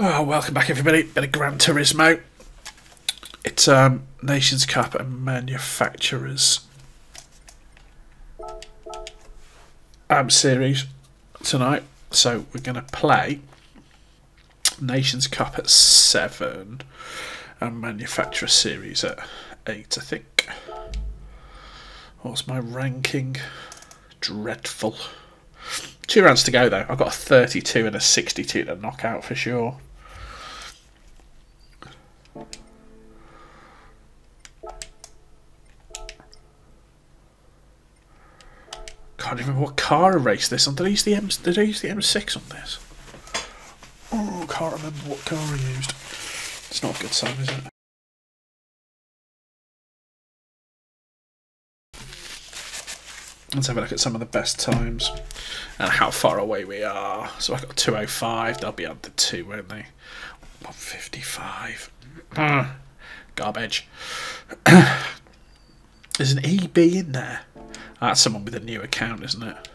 Oh, welcome back everybody. Bit of Gran Turismo. It's Nations Cup and Manufacturers series tonight. So we're going to play Nations Cup at 7 and Manufacturer Series at 8, I think. What's my ranking? Dreadful. 2 rounds to go though. I've got a 32 and a 62 to knock out for sure. Can't even remember what car I raced this on. Did I use the M6 on this? Oh, can't remember what car I used. It's not a good sign, is it? Let's have a look at some of the best times and how far away we are. So I've got 205. They'll be under 2, won't they? 155. Garbage. There's an EB in there. That's someone with a new account, isn't it?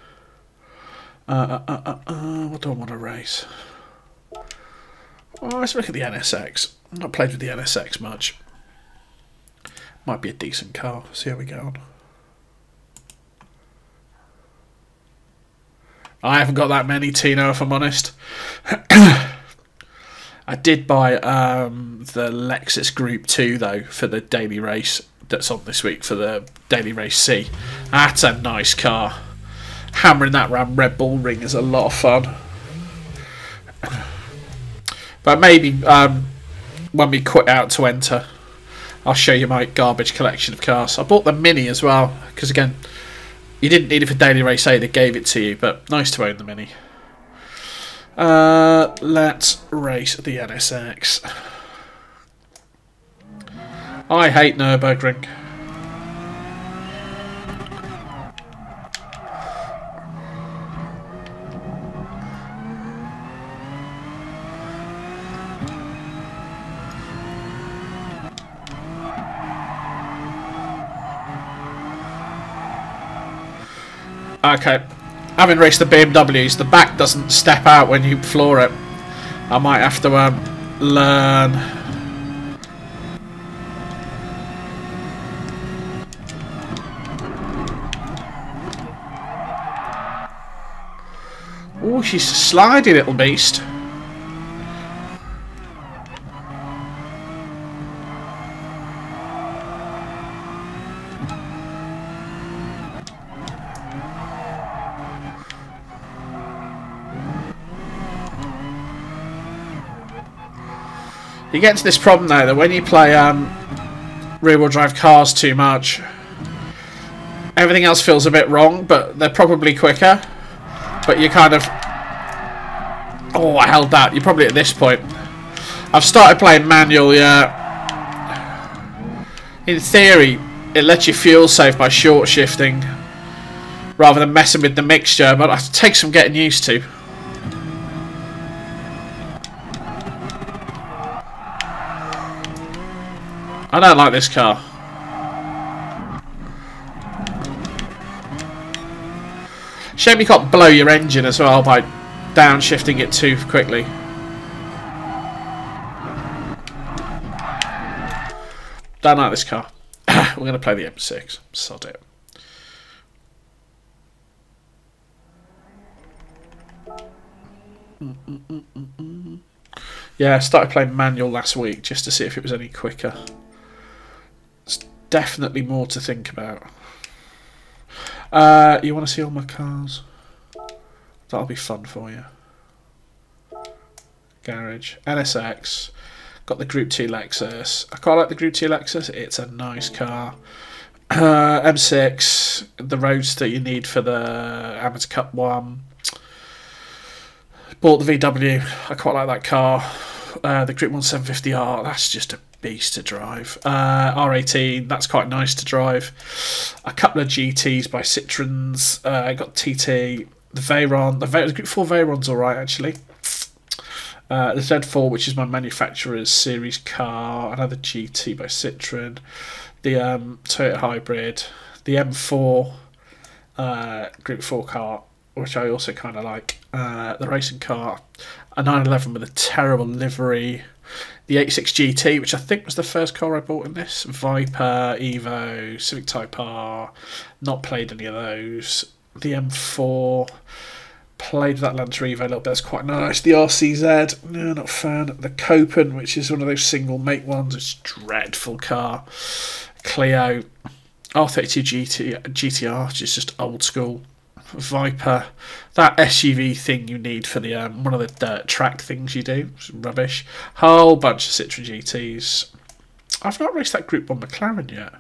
What do I want to race? Oh, let's look at the NSX. I've not played with the NSX much. Might be a decent car. See how we get on. I haven't got that many, Tino, if I'm honest. I did buy the Lexus Group 2, though, for the daily race that's on this week, for the daily race C. That's a nice car. Hammering that around Red Bull Ring is a lot of fun. But maybe when we quit out to enter, I'll show you my garbage collection of cars. I bought the Mini as well, because again, you didn't need it for daily race A, they gave it to you, but nice to own the Mini. Let's race the NSX. I hate Nürburgring. Okay, having raced the BMWs, the back doesn't step out when you floor it. I might have to learn. Oh, she's a slidey little beast. You get to this problem though, that when you play rear-wheel drive cars too much, everything else feels a bit wrong, but they're probably quicker. But you kind of... Oh, I held that. You're probably at this point. I've started playing manual, yeah. In theory, it lets you fuel save by short shifting rather than messing with the mixture, but it takes some getting used to. I don't like this car. Shame you can't blow your engine as well by downshifting it too quickly. Don't like this car. We're going to play the M6. Sod it. Yeah, I started playing manual last week just to see if it was any quicker. It's definitely more to think about. You want to see all my cars? That'll be fun for you. Garage. NSX. Got the Group 2 Lexus. I quite like the Group 2 Lexus. It's a nice car. M6. The roadster you need for the Amateur Cup 1. Bought the VW. I quite like that car. The Group 1 750R. That's just a beast to drive. R18, that's quite nice to drive. A couple of GTs by Citroens. I got TT, the Veyron. The Group 4 Veyron's alright actually. The Z4, which is my manufacturer's series car. Another GT by Citroen. The Toyota Hybrid. The M4 Group 4 car, which I also kind of like. The racing car. A 911 with a terrible livery. The 86 GT, which I think was the first car I bought in this. Viper, Evo, Civic Type R. Not played any of those. The M4. Played that Lancer Evo a little bit. That's quite nice. The RCZ. No, not a fan. The Copen, which is one of those single make ones. It's a dreadful car. Clio. R32 GTR, which is just old school. Viper, that SUV thing you need for the one of the dirt track things you do, it's rubbish. Whole bunch of Citroen GTs. I've not raced that Group 1 McLaren yet.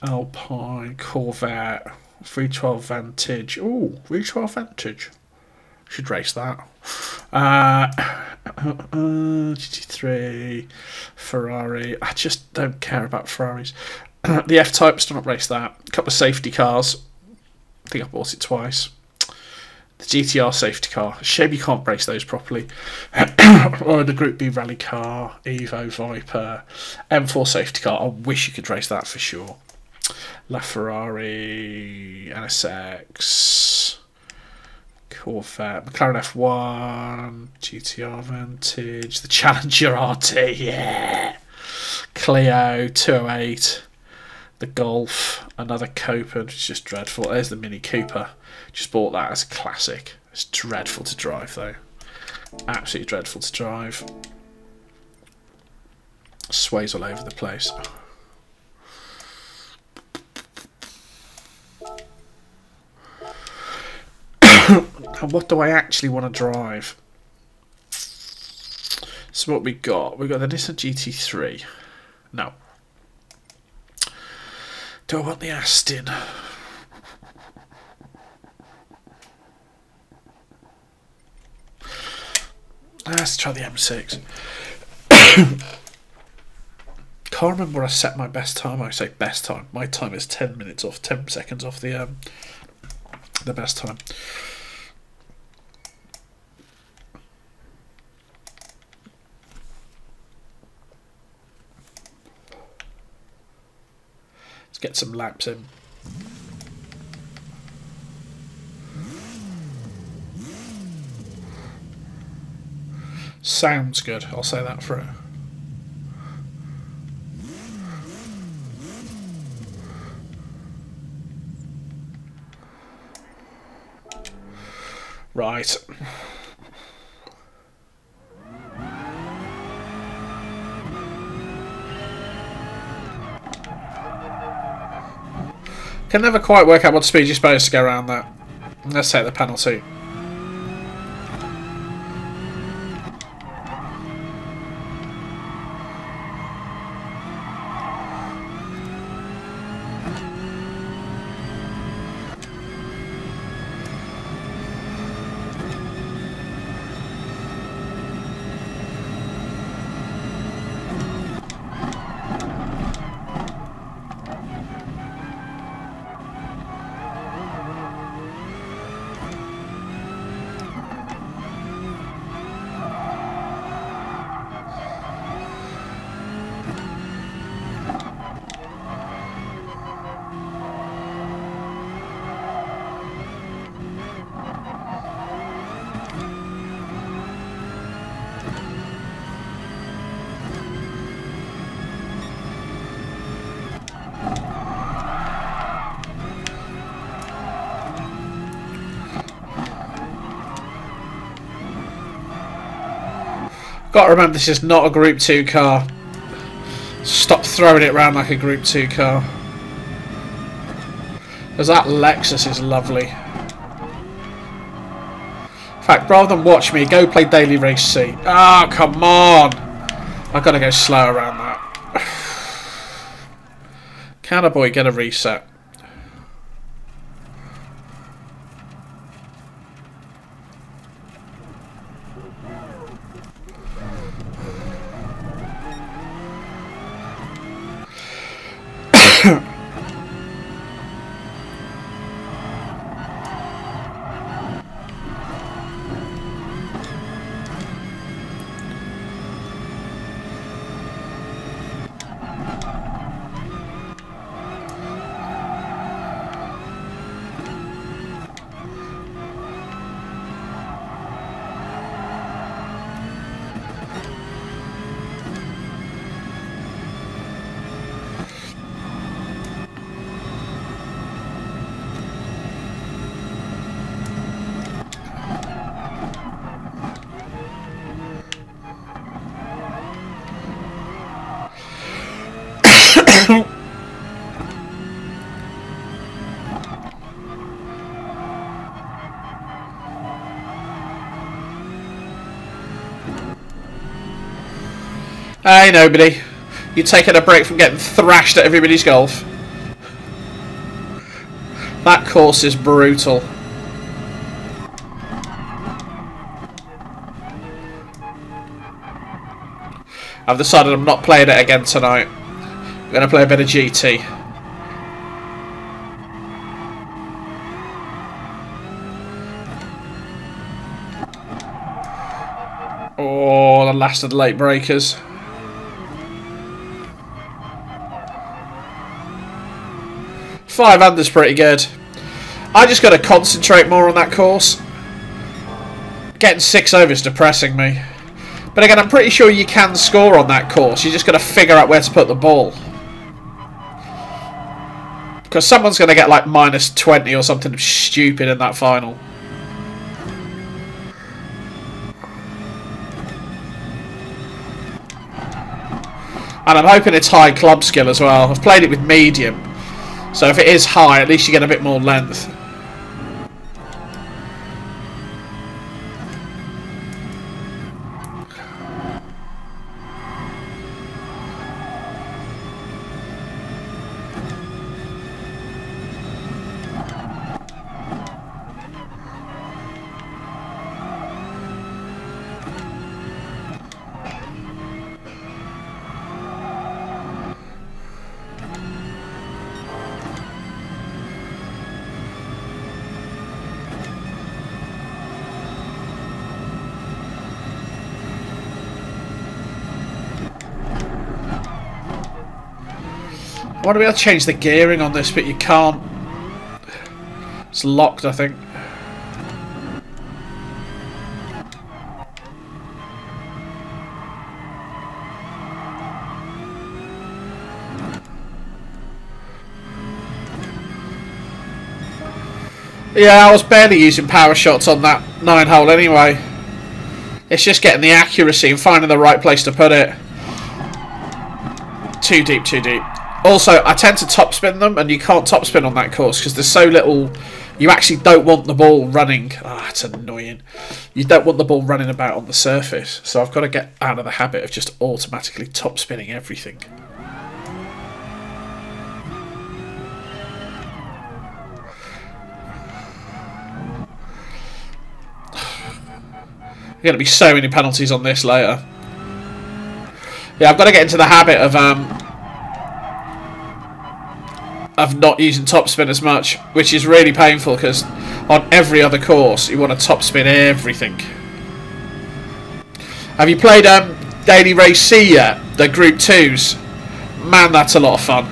Alpine, Corvette, 312 Vantage. Oh, 312 Vantage. Should race that. GT3, Ferrari. I just don't care about Ferraris. The F-Type, still not raced that. A couple of safety cars. I think I bought it twice. The GTR safety car. Shame you can't race those properly. Or the Group B rally car, Evo, Viper, M4 safety car. I wish you could race that for sure. LaFerrari, NSX, Corvette, McLaren F1, GTR Vantage, the Challenger RT, yeah. Clio 208. The Golf, another Copen, which is just dreadful. There's the Mini Cooper. Just bought that as a classic. It's dreadful to drive though. Absolutely dreadful to drive. Sways all over the place. And what do I actually want to drive? So what we got? We've got the Nissan GT3. No. Do I want the Aston? Let's try the M6. Can't remember where I set my best time. I say best time. My time is 10 minutes off, 10 seconds off the best time. Let's get some laps in. Sounds good, I'll say that for it. Right. Can never quite work out what speed you're supposed to go around that. Let's take the penalty. Got to remember, this is not a Group 2 car. Stop throwing it around like a Group 2 car. Because that Lexus is lovely. In fact, rather than watch me, go play Daily Race C. Oh, come on! I've got to go slow around that. Can a boy get a reset? Hey, nobody. You're taking a break from getting thrashed at everybody's golf. That course is brutal. I've decided I'm not playing it again tonight. I'm going to play a bit of GT. Oh, the last of the late breakers. Five under's pretty good. I just got to concentrate more on that course. Getting 6 over is depressing me. But again, I'm pretty sure you can score on that course. You just got to figure out where to put the ball. Because someone's going to get like -20 or something stupid in that final. And I'm hoping it's high club skill as well. I've played it with medium. So if it is high, at least you get a bit more length. I want to be able to change the gearing on this, but you can't. It's locked, I think. Yeah, I was barely using power shots on that 9-hole anyway. It's just getting the accuracy and finding the right place to put it. Too deep, too deep. Also, I tend to topspin them, and you can't topspin on that course because there's so little. You actually don't want the ball running. Ah, it's annoying. You don't want the ball running about on the surface. So I've got to get out of the habit of just automatically topspinning everything. There's going to be so many penalties on this later. Yeah, I've got to get into the habit of not using topspin as much, which is really painful because on every other course you want to topspin everything. Have you played Daily Race C yet? The Group 2s? Man, that's a lot of fun.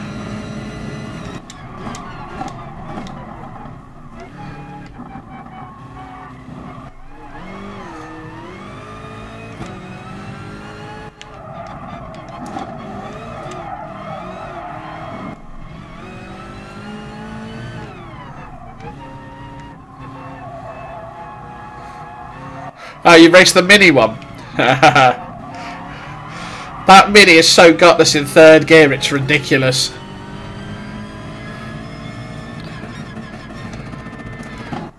Oh, you raced the mini one. That mini is so gutless in third gear, it's ridiculous.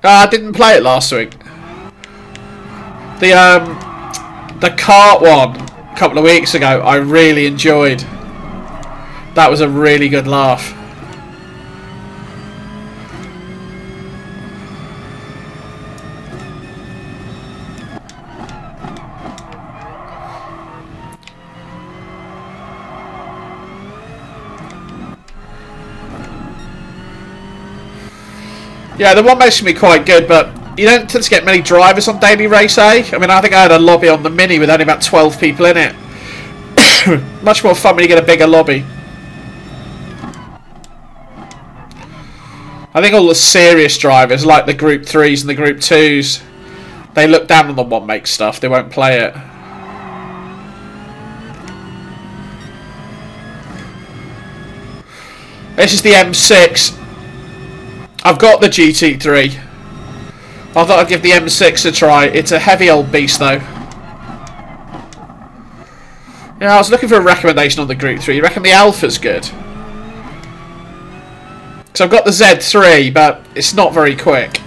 I didn't play it last week. The kart one a couple of weeks ago, I really enjoyed. That was a really good laugh. Yeah, the one makes me quite good, but you don't tend to get many drivers on Daily Race A. I mean, I think I had a lobby on the Mini with only about 12 people in it. Much more fun when you get a bigger lobby. I think all the serious drivers, like the Group 3s and the Group 2s, they look down on the one-make stuff. They won't play it. This is the M6. I've got the GT3. I thought I'd give the M6 a try. It's a heavy old beast, though. Yeah, I was looking for a recommendation on the Group 3. You reckon the Alpha's good? So I've got the Z3, but it's not very quick.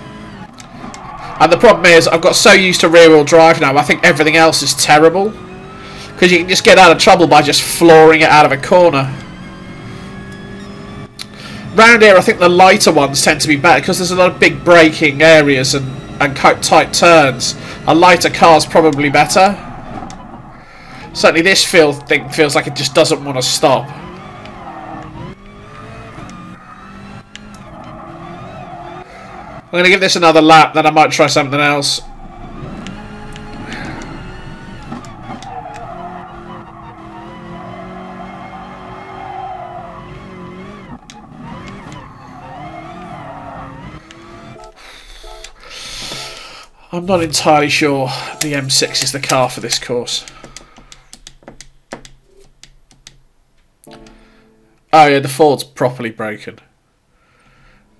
And the problem is, I've got so used to rear-wheel drive now, I think everything else is terrible. Because you can just get out of trouble by just flooring it out of a corner. Round here, I think the lighter ones tend to be better because there's a lot of big braking areas and tight turns. A lighter car's probably better. Certainly this thing feels like it just doesn't want to stop. I'm going to give this another lap, then I might try something else. I'm not entirely sure the M6 is the car for this course. Oh yeah, the Ford's properly broken.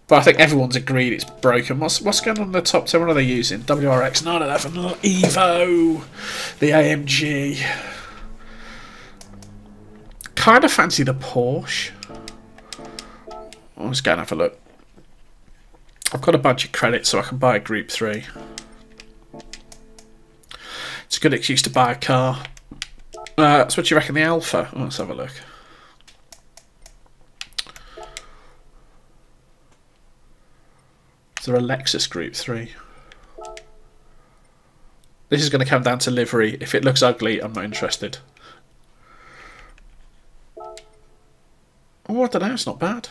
But I think everyone's agreed it's broken. What's going on in the top 10? What are they using? WRX 911, Evo, the AMG. Kind of fancy the Porsche. Let's go and have a look. I've got a bunch of credits so I can buy a Group 3. It's a good excuse to buy a car. So what do you reckon the Alpha? Oh, let's have a look. Is there a Lexus Group 3? This is going to come down to livery. If it looks ugly, I'm not interested. Oh, I don't know. It's not bad.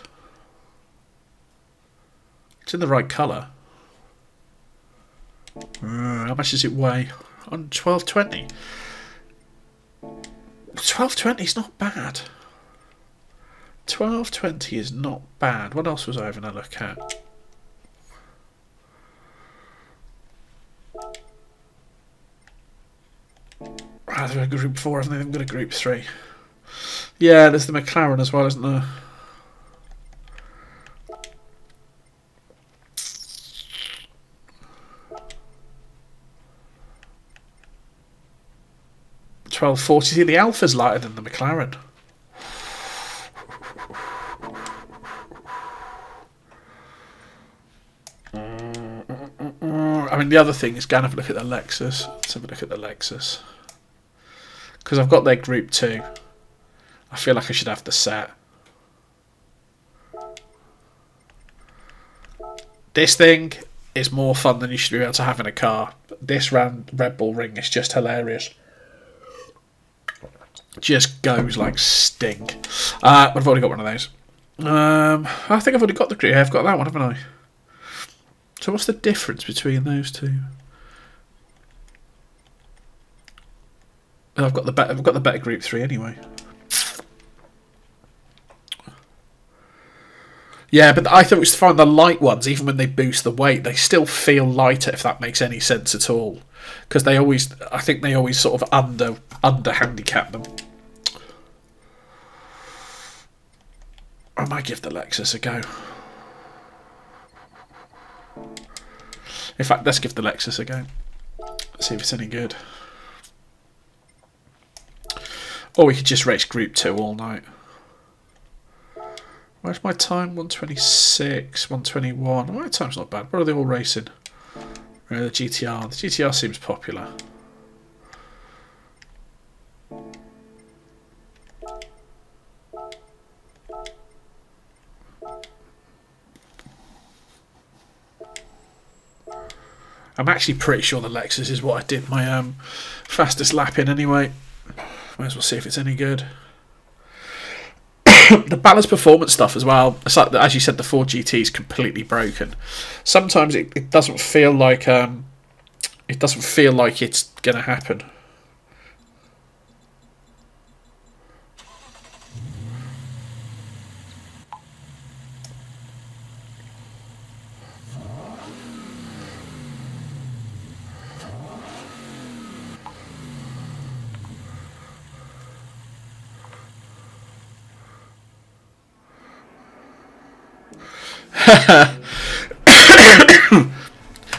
It's in the right colour. How much does it weigh? On 1220. 1220 is not bad. 1220 is not bad. What else was I having a look at? They're a Group 4, haven't they? They've got a Group 3. Yeah, there's the McLaren as well, isn't there? $1240. See, the Alpha's lighter than the McLaren. I mean, the other thing is go and have a look at the Lexus. Let's have a look at the Lexus. Because I've got their Group 2. I feel like I should have the Sept. This thing is more fun than you should be able to have in a car. This round Red Bull Ring is just hilarious. Just goes like stink. I've already got one of those. I think I've already got the Group. Yeah, I've got that one, haven't I? So what's the difference between those two? I've got the better Group 3 anyway. Yeah, but I thought it was to find the light ones, even when they boost the weight, they still feel lighter, if that makes any sense at all. Because they always, I think they always sort of under handicap them. I might give the Lexus a go. In fact, let's give the Lexus a go. See if it's any good. Or we could just race Group 2 all night. Where's my time? 126, 121. My time's not bad. What are they all racing? The GTR. The GTR seems popular. I'm actually pretty sure the Lexus is what I did my fastest lap in anyway. Might as well see if it's any good. The balance performance stuff as well. It's like, as you said, the Ford GT is completely broken. Sometimes it doesn't feel like it's gonna happen.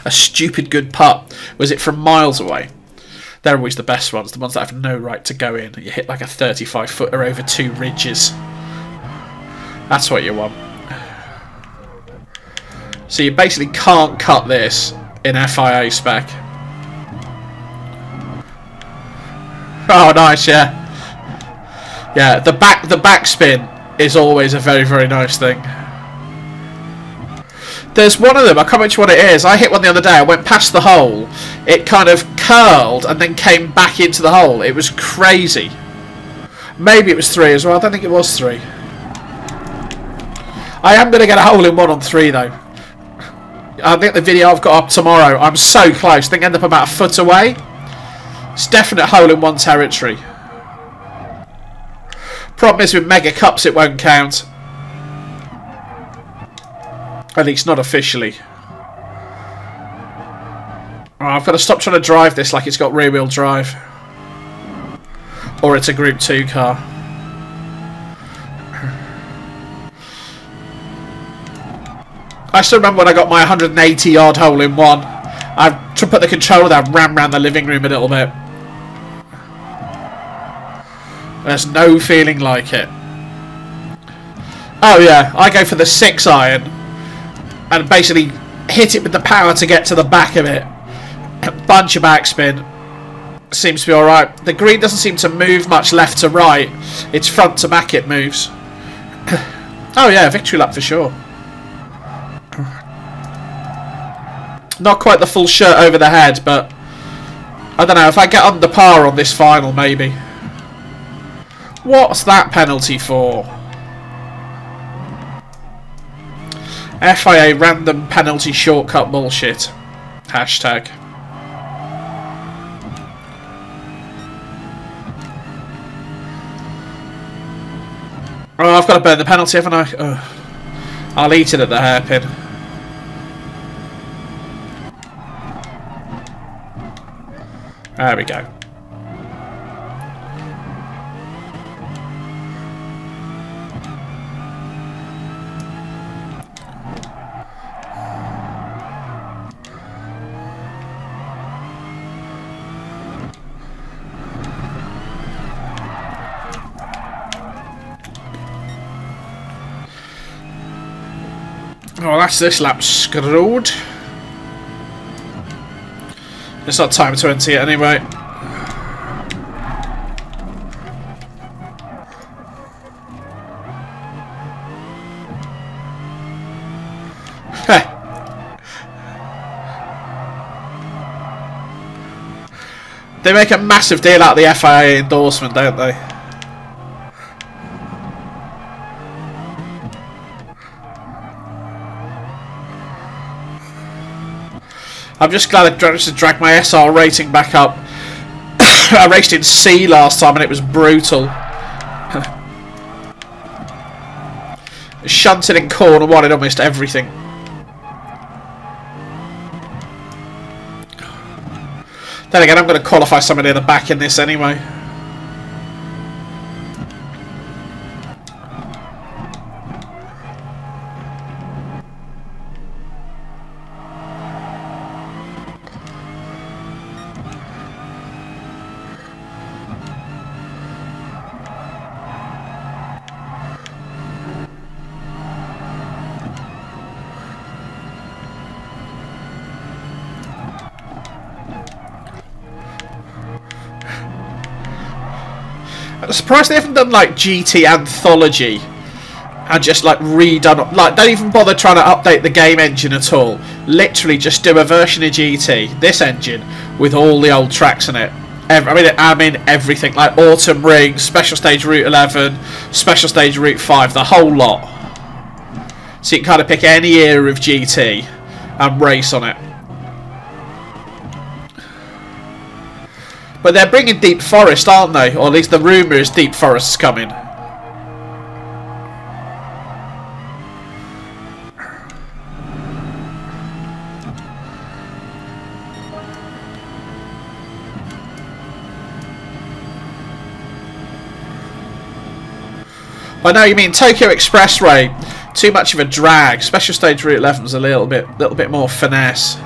A stupid good putt. Was it from miles away? They're always the best ones, the ones that have no right to go in. You hit like a 35-footer over 2 ridges. That's what you want. So you basically can't cut this in FIA spec. Oh, nice, yeah. Yeah, the backspin is always a very, very nice thing. There's one of them, I can't remember which one it is. I hit one the other day, I went past the hole, it kind of curled and then came back into the hole. It was crazy. Maybe it was 3 as well, I don't think it was 3. I am going to get a hole in 1 on 3 though. I think the video I've got up tomorrow, I'm so close, I think I end up about a foot away. It's definite hole in 1 territory. Problem is with Mega Cups it won't count. At least not officially. Oh, I've got to stop trying to drive this like it's got rear wheel drive. Or it's a Group 2 car. I still remember when I got my 180 yard hole in 1. I to put the controller down, ran around the living room a little bit. There's no feeling like it. Oh yeah, I go for the 6 iron and basically hit it with the power to get to the back of it. A bunch of backspin. Seems to be alright. The green doesn't seem to move much left to right. It's front to back it moves. Oh yeah, victory lap for sure. Not quite the full shirt over the head, but I don't know, if I get under par on this final maybe. What's that penalty for? FIA random penalty shortcut bullshit. Hashtag. Oh, I've got to burn the penalty, haven't I? Oh. I'll eat it at the hairpin. There we go. Oh, that's this lap screwed. It's not time 20 yet anyway. They make a massive deal out of the FIA endorsement, don't they? I'm just glad I managed to drag my SR rating back up. I raced in C last time and it was brutal. Shunted in corner 1 in almost everything. Then again, I'm going to qualify somebody in the back in this anyway. I'm surprised they haven't done like GT Anthology and just like redone, like don't even bother trying to update the game engine at all. Literally just do a version of GT, this engine, with all the old tracks in it. I mean everything, like Autumn Ring, Special Stage Route 11, Special Stage Route 5, the whole lot. So you can kind of pick any era of GT and race on it. But they're bringing Deep Forest, aren't they? Or at least the rumour is Deep Forest's coming. I know you mean Tokyo Expressway. Too much of a drag. Special Stage Route 11 was a little bit more finesse.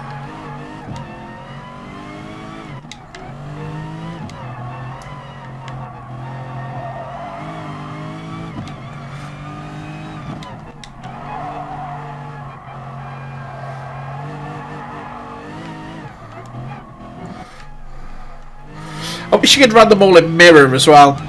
I wish you could run them all in mirror as well.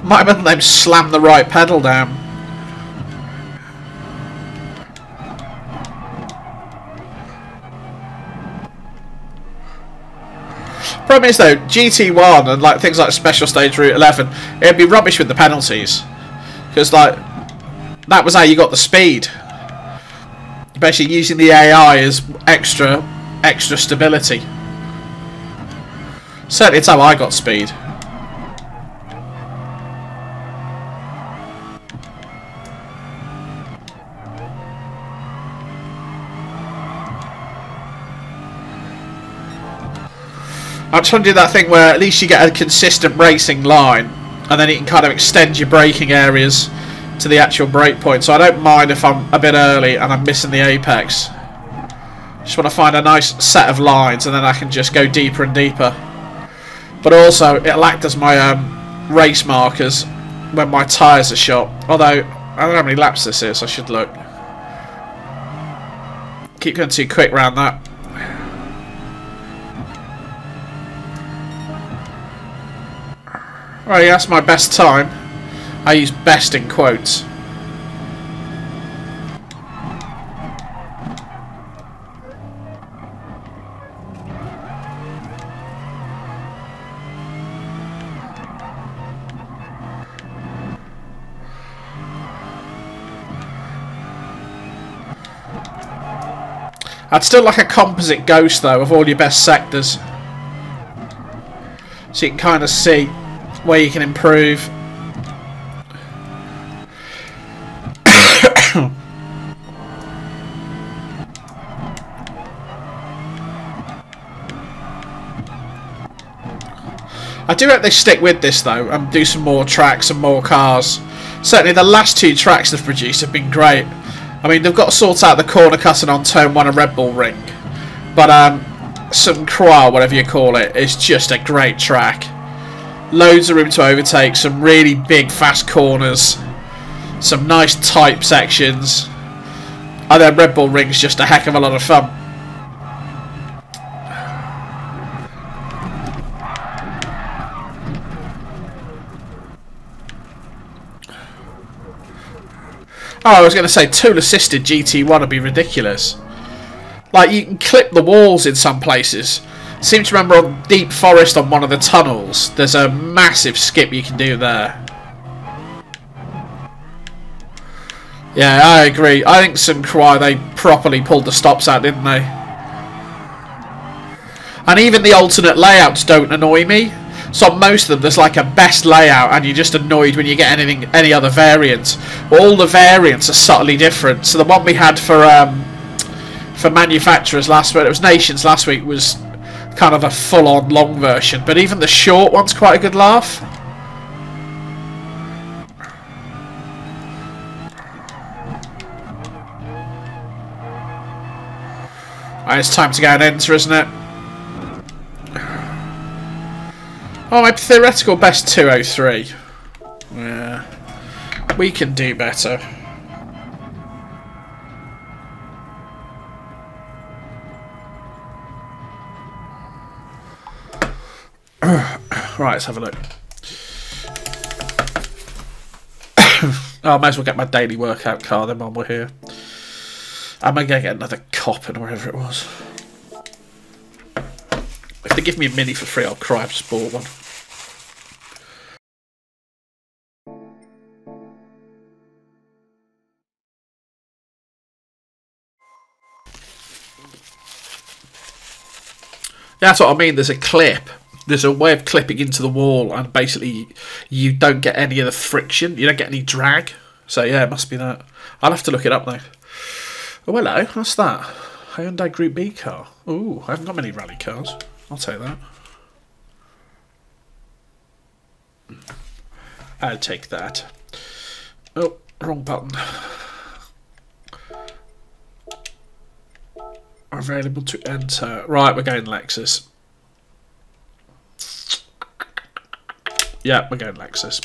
Might have been them slam the right pedal down. Problem is though, GT1 and like things like Special Stage Route 11, it'd be rubbish with the penalties, because like that was how you got the speed. Basically using the AI as extra stability. Certainly it's how I got speed. I'm trying to do that thing where at least you get a consistent racing line, and then you can kind of extend your braking areas to the actual brake point. So I don't mind if I'm a bit early and I'm missing the apex. Just want to find a nice set of lines, and then I can just go deeper and deeper. But also it'll act as my race markers when my tyres are shot. Although I don't know how many laps this is, I should look. Keep going too quick round that. Right, yeah, that's my best time. I use best in quotes. I'd still like a composite ghost though of all your best sectors, so you can kind of see where you can improve. I do hope they stick with this though and do some more tracks and more cars. Certainly the last two tracks they've produced have been great. I mean, they've got to sort out the corner cutting on Turn 1 of Red Bull Ring, but St. Croix, whatever you call it, is just a great track. Loads of room to overtake, some really big fast corners, some nice tight sections. And then Red Bull Ring's just a heck of a lot of fun. Oh, I was going to say tool assisted GT1 would be ridiculous. Like, you can clip the walls in some places. I seem to remember on Deep Forest on one of the tunnels, there's a massive skip you can do there. Yeah, I agree. I think St. Croix, they properly pulled the stops out, didn't they? And even the alternate layouts don't annoy me. So on most of them, there's like a best layout, and you're just annoyed when you get any other variants. All the variants are subtly different. So the one we had for manufacturers last week, it was Nations last week, was kind of a full-on long version. But even the short one's quite a good laugh. Right, it's time to go and enter, isn't it? Oh, my theoretical best 203. Yeah. We can do better. Right, let's have a look. Oh, I might as well get my daily workout car then while we're here. I'm going to get another Coppin or whatever it was. If they give me a Mini for free, I'll cry. I've just bought one. Yeah, that's what I mean. There's a clip. There's a way of clipping into the wall, and basically you don't get any of the friction. You don't get any drag. So yeah, it must be that. I'll have to look it up though. Oh, hello. What's that? Hyundai Group B car. Ooh, I haven't got many rally cars. I'll take that. I'll take that. Oh, wrong button. Available to enter. Right, we're going Lexus. Yeah, we're going Lexus.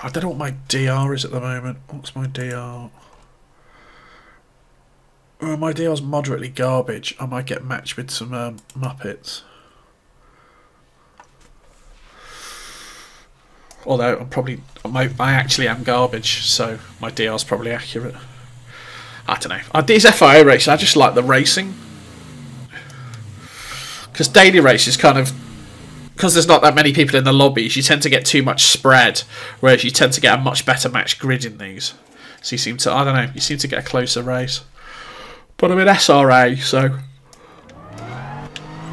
I don't know what my DR is at the moment. What's my DR? My DR's moderately garbage. I might get matched with some Muppets. Although I actually am garbage, so my DR's probably accurate. I don't know. These FIA races, I just like the racing. Because daily races kind of... Because there's not that many people in the lobbies, you tend to get too much spread, whereas you tend to get a much better match grid in these. So you seem to, I don't know, you seem to get a closer race. But I'm in SRA, so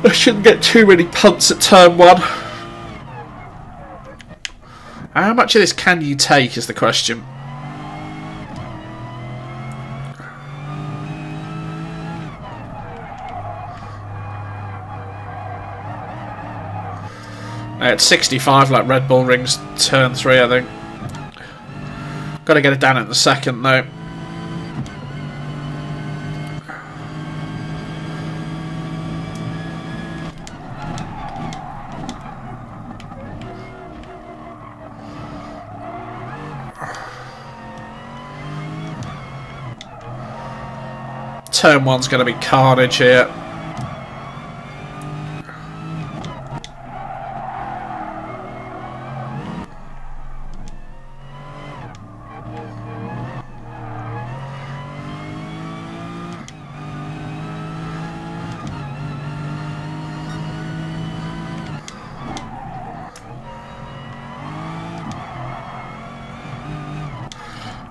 I shouldn't get too many punts at turn 1. How much of this can you take is the question. At 65, like Red Bull rings turn 3, I think. Got to get it down in the second, though. Turn 1's going to be carnage here.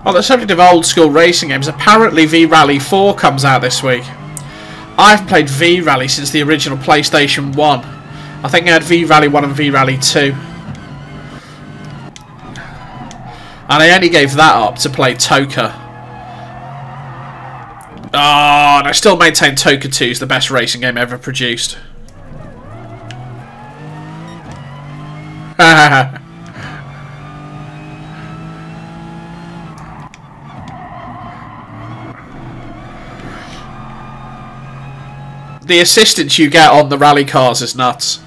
On the subject of old school racing games, apparently V-Rally 4 comes out this week. I haven't played V-Rally since the original PlayStation 1. I think I had V-Rally 1 and V-Rally 2. And I only gave that up to play Toka. Oh, and I still maintain Toka 2 is the best racing game ever produced. The assistance you get on the rally cars is nuts.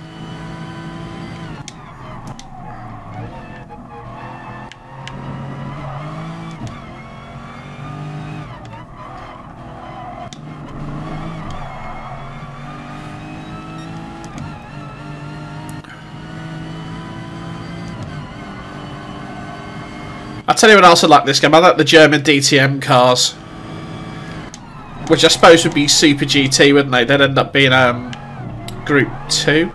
I'll tell you what else I like this game. I like the German DTM cars. Which I suppose would be Super GT, wouldn't they? They'd end up being Group 2.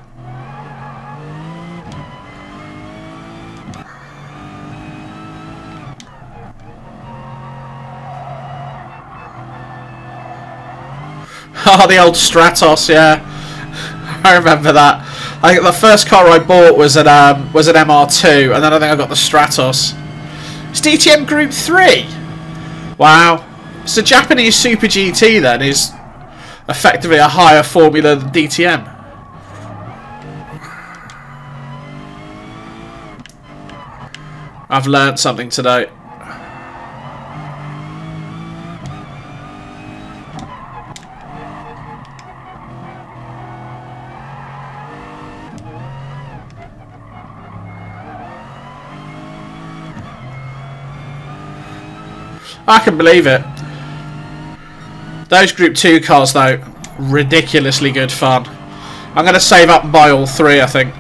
Oh, the old Stratos, yeah. I remember that. I think the first car I bought was an MR2, and then I think I got the Stratos. It's DTM Group 3? Wow. So Japanese Super GT then is effectively a higher formula than DTM. I've learnt something today. I can believe it. Those Group 2 cars, though, ridiculously good fun. I'm going to save up and buy all 3, I think.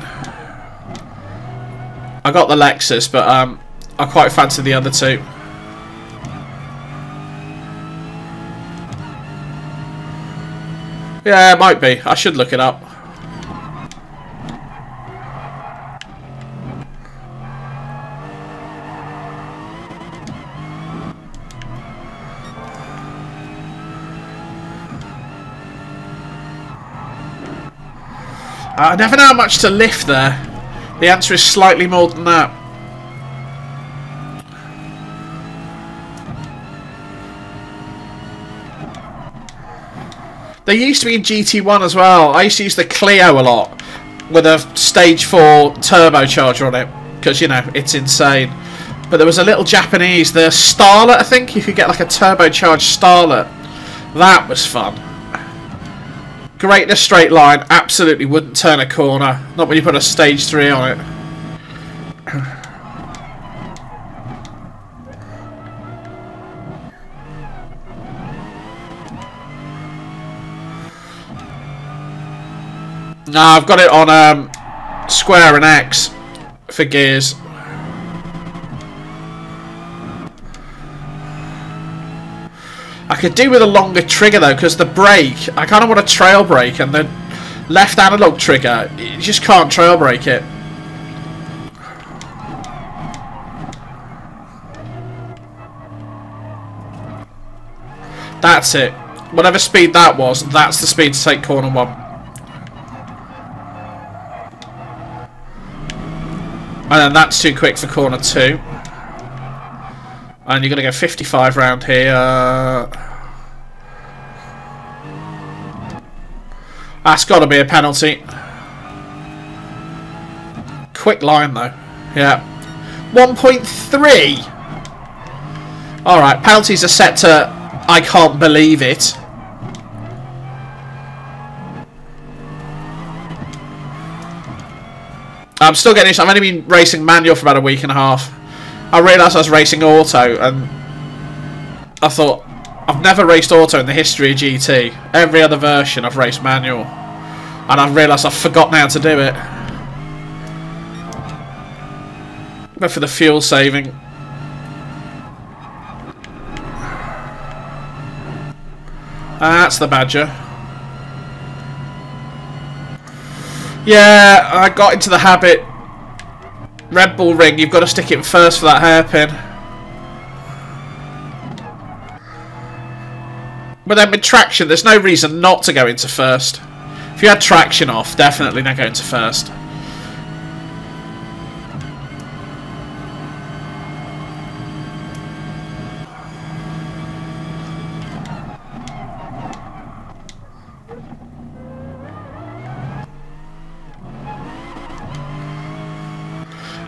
I got the Lexus, but I quite fancy the other 2. Yeah, it might be. I should look it up. I never know how much to lift there. The answer is slightly more than that. They used to be in GT1 as well. I used to use the Clio a lot with a stage 4 turbocharger on it because, you know, it's insane. But there was a little Japanese, the Starlet, I think. You could get like a turbocharged Starlet. That was fun. Great in a straight line. Absolutely wouldn't turn a corner. Not when you put a stage 3 on it. No, I've got it on square and X for gears. I could do with a longer trigger though, because the brake, I kind of want a trail brake, and the left analog trigger, you just can't trail brake it. That's it. Whatever speed that was, that's the speed to take corner 1. And then that's too quick for corner 2. And you're going to go 55 round here. That's got to be a penalty. Quick line though. Yeah. 1.3. Alright, penalties are set to I can't believe it. I'm still getting this. I've only been racing manual for about a week and a half. I realised I was racing auto, and I thought, I've never raced auto in the history of GT. Every other version I've raced manual. And I've realised I've forgotten how to do it. But for the fuel saving. That's the Badger. Yeah, I got into the habit. Red Bull ring, you've got to stick it first for that hairpin. But then with traction, there's no reason not to go into first. If you had traction off, definitely not go into first.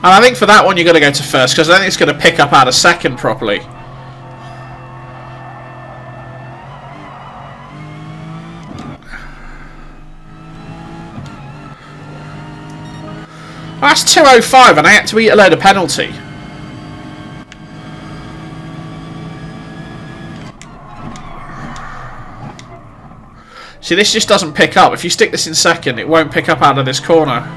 And I think for that one you're going to go to first, because I don't think it's going to pick up out of second properly. That's 205 and I had to eat a load of penalty. See, this just doesn't pick up. If you stick this in second, it won't pick up out of this corner.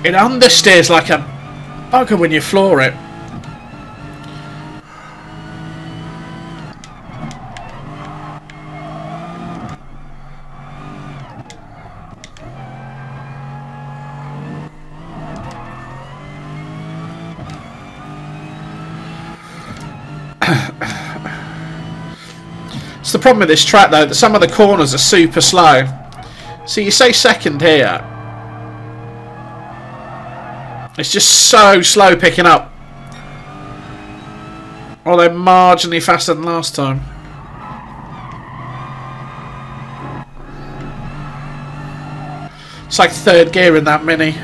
It understeers like a bugger when you floor it. It's the problem with this track though, that some of the corners are super slow. So you say second here. It's just so slow picking up. Although marginally faster than last time. It's like third gear in that Mini.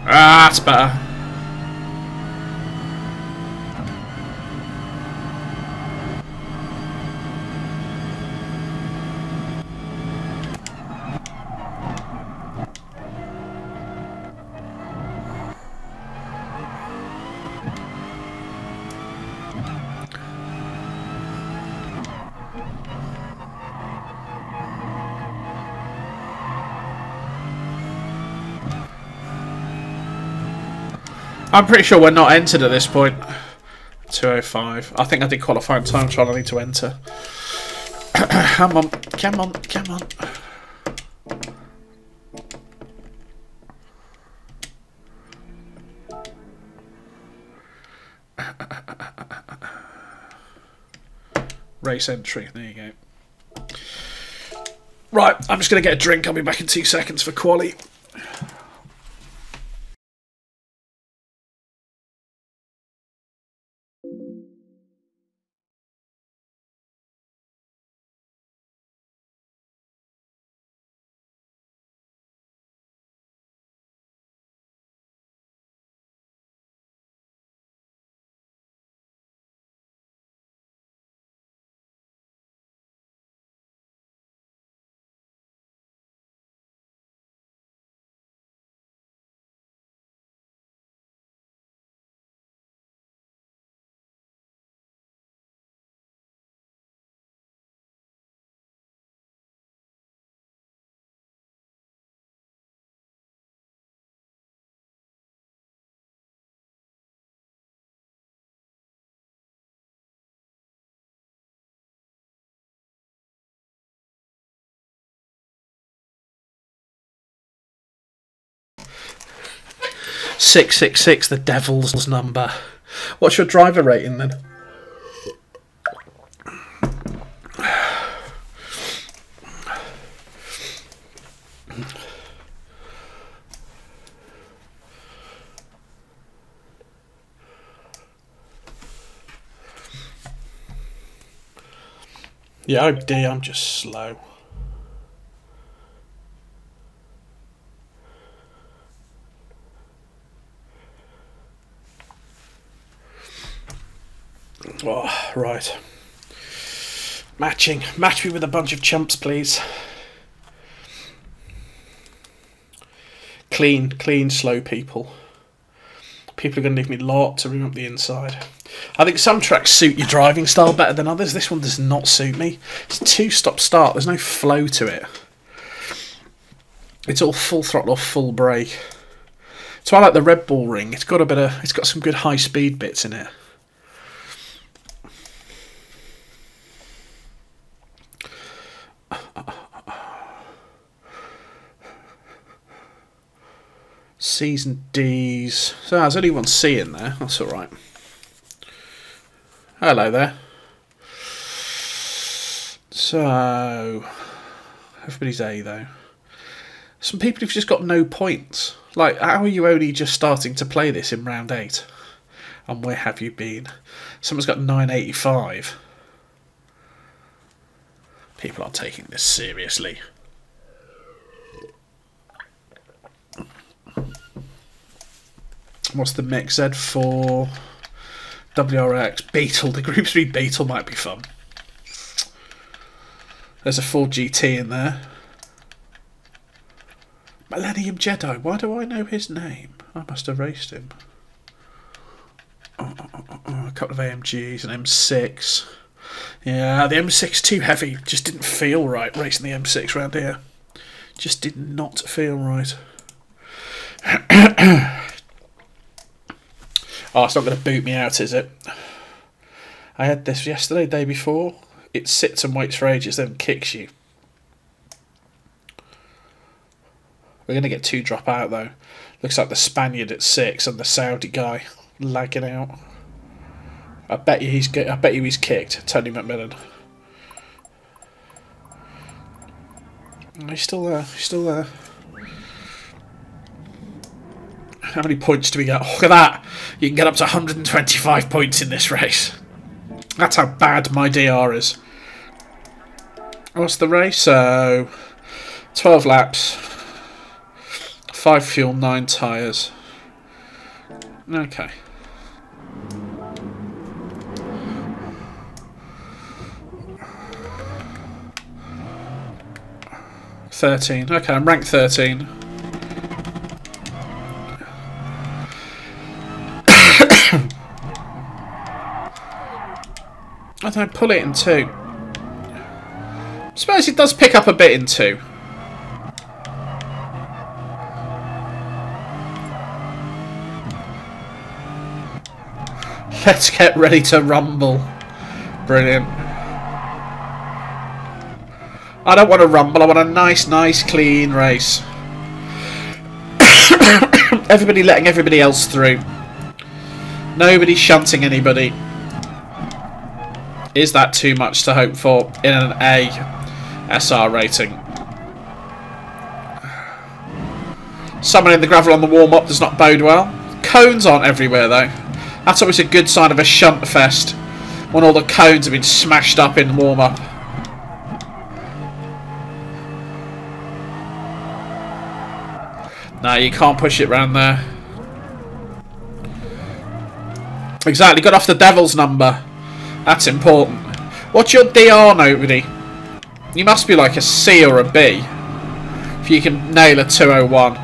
Ah, that's better. I'm pretty sure we're not entered at this point. 205. I think I did qualifying time trial. I need to enter. Come on, come on, come on. race entry. There you go. Right, I'm just going to get a drink. I'll be back in 2 seconds for quali. .666, the devil's number. What's your driver rating then? Yeah, OD, I'm just slow. Oh, right. Matching. Match me with a bunch of chumps, please. Clean, slow people. People are going to leave me lots of room up the inside. I think some tracks suit your driving style better than others. This one does not suit me. It's two-stop start. There's no flow to it. It's all full throttle or full brake. So I like the Red Bull Ring. It's got some good high-speed bits in it. C's and D's. So there's only one C in there. That's all right. Hello there. So everybody's A though. Some people have just got no points. Like, how are you only just starting to play this in round 8? And where have you been? Someone's got 985. People aren't taking this seriously. What's the mix? Z4, WRX, Beetle. The Group 3 Beetle might be fun. There's a Ford GT in there. Millennium Jedi. Why do I know his name? I must have raced him. A couple of AMGs, an M6. Yeah, the M6 too heavy. Just didn't feel right racing the M6 around here. Just did not feel right. Oh, it's not going to boot me out, is it? I had this yesterday, day before. It sits and waits for ages, then kicks you. We're going to get 2 drop out, though. Looks like the Spaniard at 6 and the Saudi guy lagging out. I bet you he's kicked, Tony McMillan. He's still there. He's still there. How many points do we get? Oh, look at that! You can get up to 125 points in this race. That's how bad my DR is. What's the race? So, 12 laps, 5 fuel, 9 tyres. Okay. $13. Okay, I'm ranked 13. I don't pull it in 2. I suppose it does pick up a bit in 2. Let's get ready to rumble. Brilliant. I don't want to rumble, I want a nice, clean race. Everybody letting everybody else through. Nobody shunting anybody. Is that too much to hope for in an A SR rating? Summoning the gravel on the warm-up does not bode well. Cones aren't everywhere though. That's always a good sign of a shunt fest, when all the cones have been smashed up in warm-up. No, you can't push it round there. Exactly, got off the devil's number. That's important. What's your DR, nobody? You must be like a C or a B if you can nail a 201.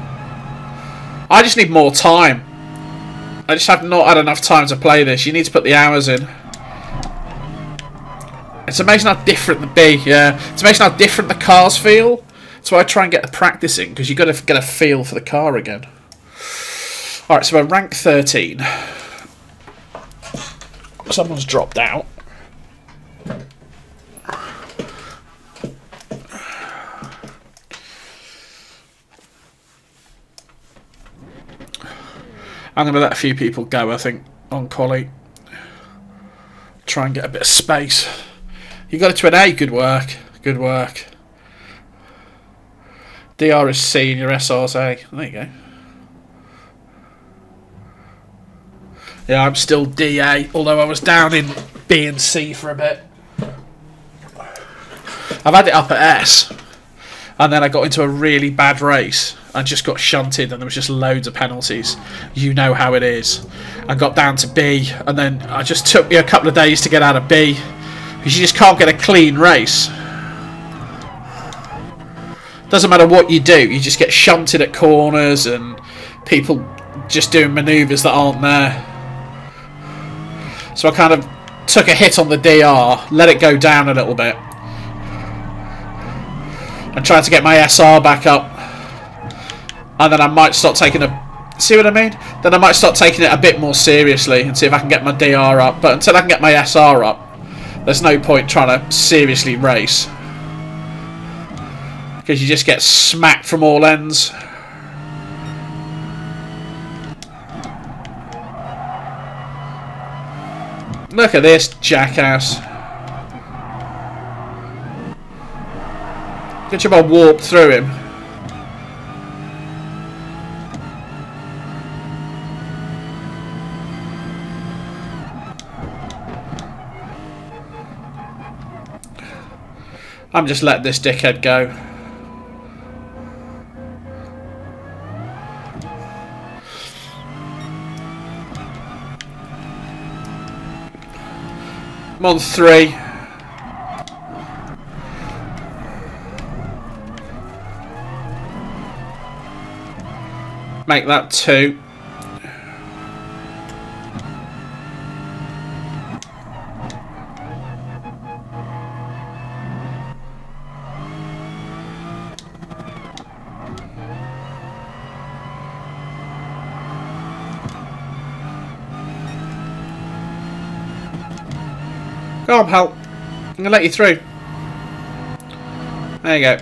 I just need more time. I just have not had enough time to play this. You need to put the hours in. It's amazing how different the B, yeah. It's amazing how different the cars feel. That's why I try and get the practice in, because you've got to get a feel for the car again. Alright, so we're rank 13. Someone's dropped out. I'm going to let a few people go, I think, on quali. Try and get a bit of space. You got it to an A. Good work. Good work. DR is C and your SR's A. There you go. Yeah, I'm still DA, although I was down in B and C for a bit. I've had it up at S, and then I got into a really bad race and just got shunted, and there was just loads of penalties. You know how it is. I got down to B, and then I just took me a couple of days to get out of B, because you just can't get a clean race. Doesn't matter what you do, you just get shunted at corners and people just doing manoeuvres that aren't there. So I kind of took a hit on the DR, let it go down a little bit, and tried to get my SR back up. And then I might start taking a... See what I mean? Then I might start taking it a bit more seriously and see if I can get my DR up. But until I can get my SR up, there's no point trying to seriously race, because you just get smacked from all ends. Look at this jackass. Good job I warped through him. I'm just letting this dickhead go. I'm on 3. Make that 2. Go on, pal. I'm going to let you through. There you go.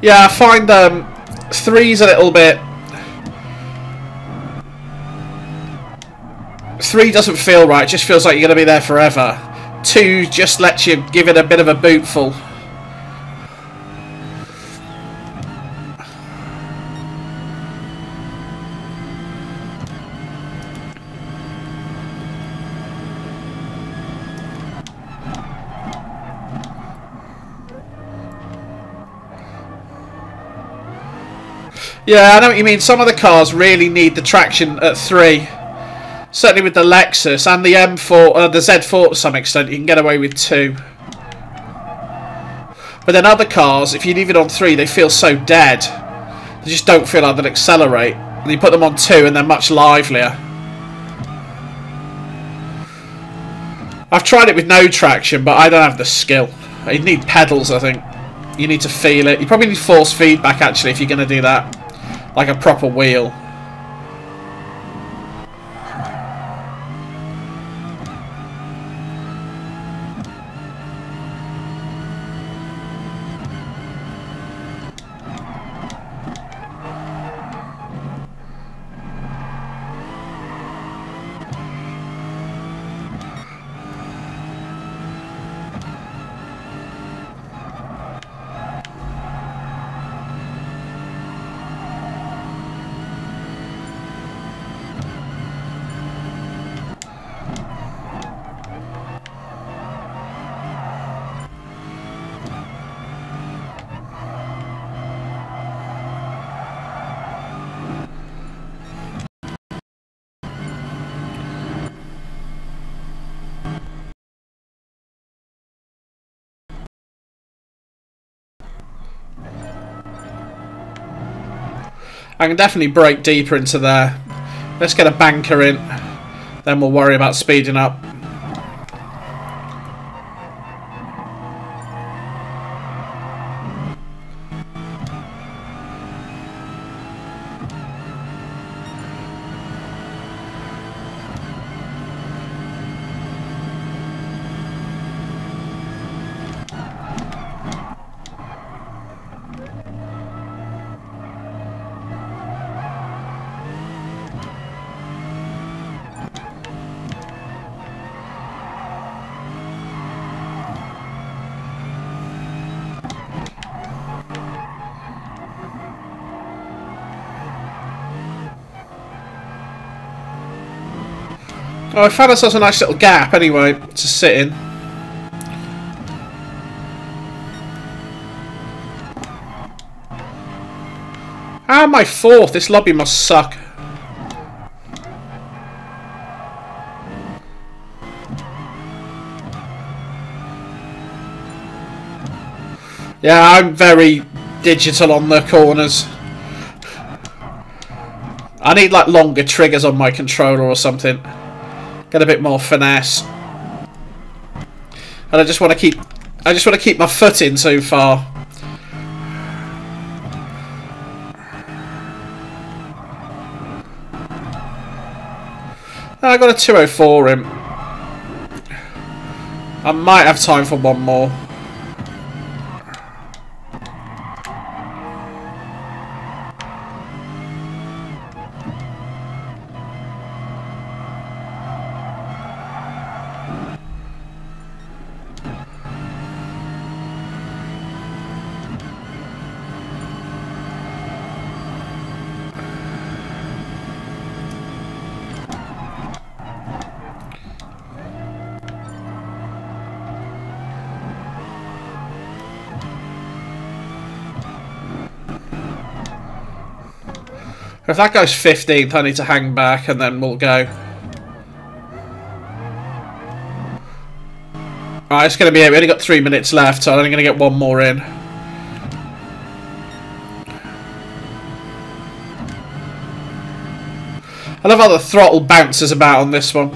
Yeah, I find 3's a little bit... 3 doesn't feel right. It just feels like you're going to be there forever. 2 just lets you give it a bit of a bootful. Yeah, I know what you mean. Some of the cars really need the traction at 3. Certainly with the Lexus and the M4, the Z4 to some extent, you can get away with 2. But then other cars, if you leave it on 3, they feel so dead. They just don't feel like they'll accelerate. And you put them on 2 and they're much livelier. I've tried it with no traction, but I don't have the skill. You need pedals, I think. You need to feel it. You probably need force feedback, actually, if you're going to do that. Like a proper wheel. I can definitely brake deeper into there. Let's get a banker in. Then we'll worry about speeding up. Oh, I found ourselves a nice little gap anyway to sit in. How am I fourth? This lobby must suck. Yeah, I'm very digital on the corners. I need like longer triggers on my controller or something. Get a bit more finesse. And I just want to keep my foot in so far. I got a 204 in. I might have time for one more. If that goes 15th, I need to hang back and then we'll go. Alright, it's going to be it. We only got 3 minutes left, so I'm only going to get one more in. I love how the throttle bounces about on this one.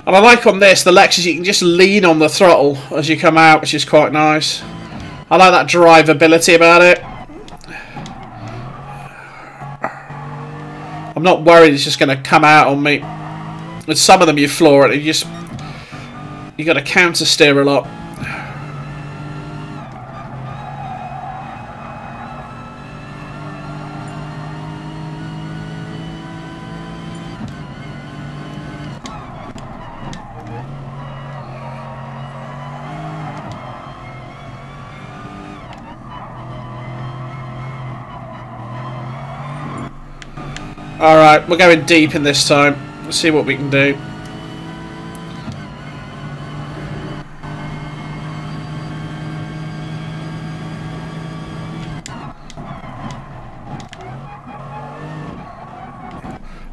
And I like on this, the Lexus, you can just lean on the throttle as you come out, which is quite nice. I like that drivability about it. I'm not worried it's just going to come out on me. With some of them you floor it, you got to counter steer a lot. Alright, we're going deep in this time. Let's see what we can do.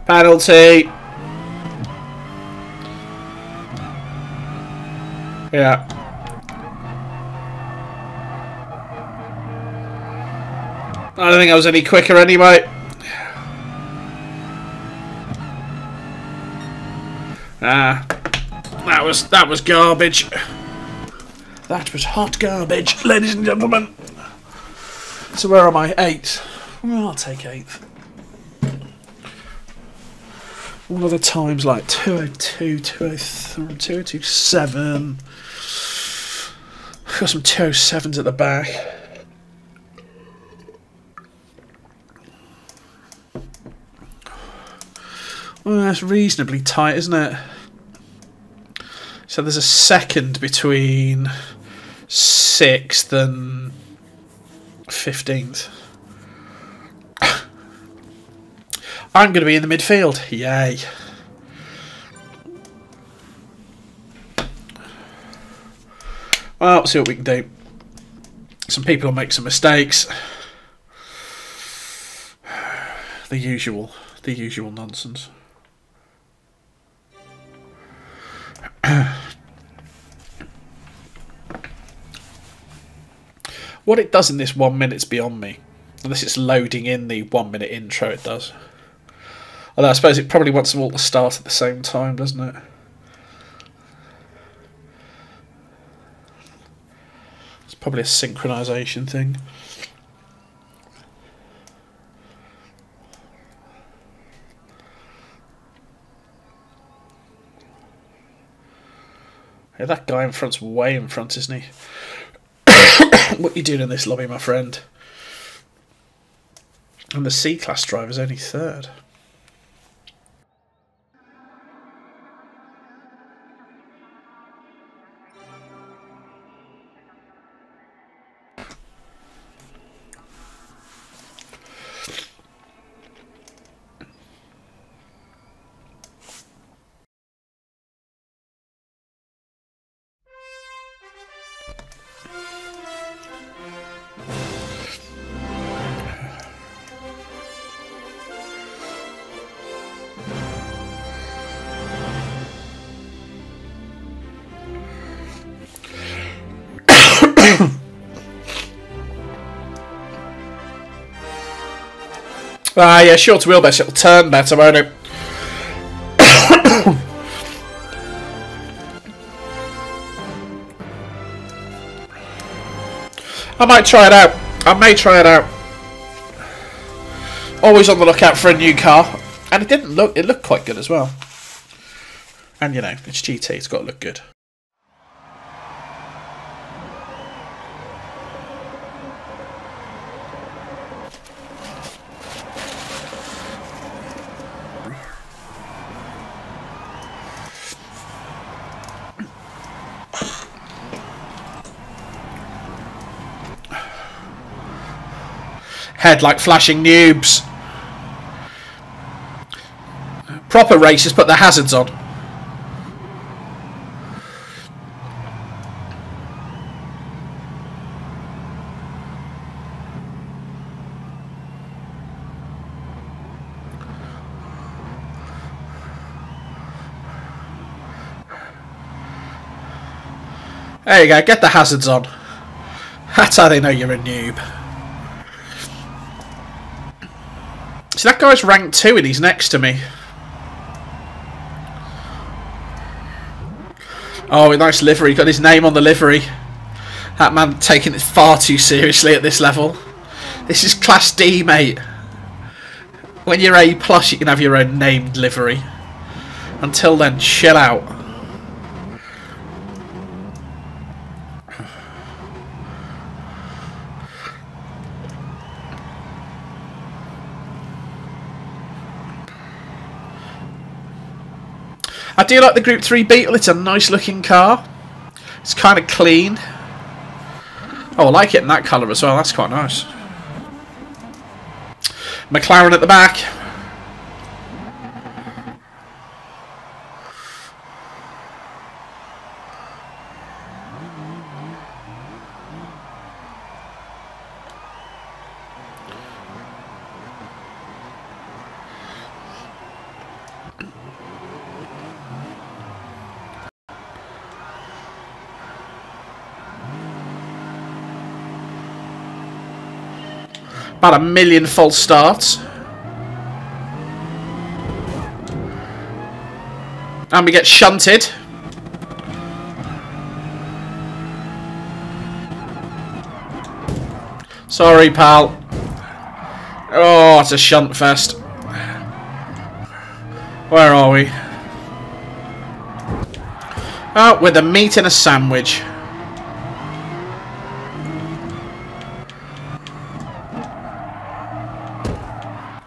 Penalty. Yeah. I don't think I was any quicker anyway. That was garbage. That was hot garbage, ladies and gentlemen. So where am I? 8th. Well, I'll take 8th. All of the times like 202, 203, 227. Got some 207s at the back. Well, that's reasonably tight, isn't it? So there's a second between 6th and 15th. I'm going to be in the midfield. Yay. Well, we'll see what we can do. Some people will make some mistakes. The usual nonsense. What it does in this 1 minute's beyond me. Unless it's loading in the 1 minute intro, it does. Although I suppose it probably wants them all to start at the same time, doesn't it? It's probably a synchronization thing. Yeah, that guy in front's way in front, isn't he? What are you doing in this lobby, my friend? And the C-Class driver's only 3rd. Ah, yeah, shorter wheelbase, it'll turn better, won't it? I might try it out. I may try it out. Always on the lookout for a new car. And it looked quite good as well. And you know, it's GT, it's got to look good. Head like flashing noobs. Proper racers put their hazards on. There you go, get the hazards on. That's how they know you're a noob. See, that guy's rank 2 and he's next to me. Oh, a nice livery. Got his name on the livery. That man taking it far too seriously at this level. This is Class D, mate. When you're A+, you can have your own named livery. Until then, chill out. I do like the Group 3 Beetle. It's a nice looking car. It's kind of clean. Oh, I like it in that colour as well. That's quite nice. McLaren at the back. About 1 million false starts. And we get shunted. Sorry, pal. Oh, it's a shunt fest. Where are we? Oh, with the meat in a sandwich.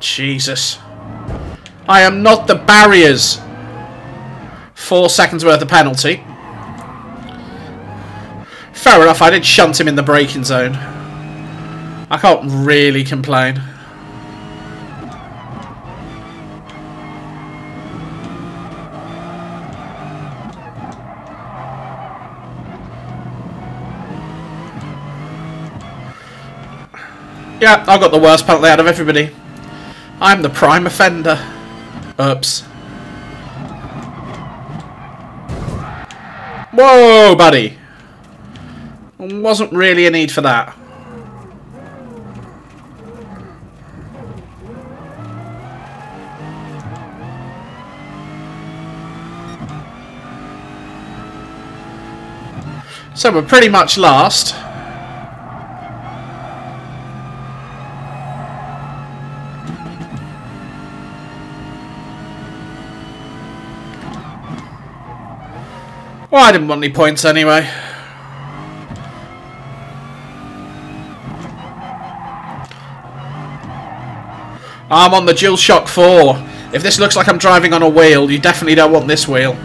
Jesus. I am not the barriers. 4 seconds worth of penalty. Fair enough, I did shunt him in the braking zone. I can't really complain. Yeah, I got the worst penalty out of everybody. I'm the prime offender. Oops. Whoa, buddy. Wasn't really a need for that. So we're pretty much last. Well, I didn't want any points anyway. I'm on the DualShock 4. If this looks like I'm driving on a wheel, you definitely don't want this wheel.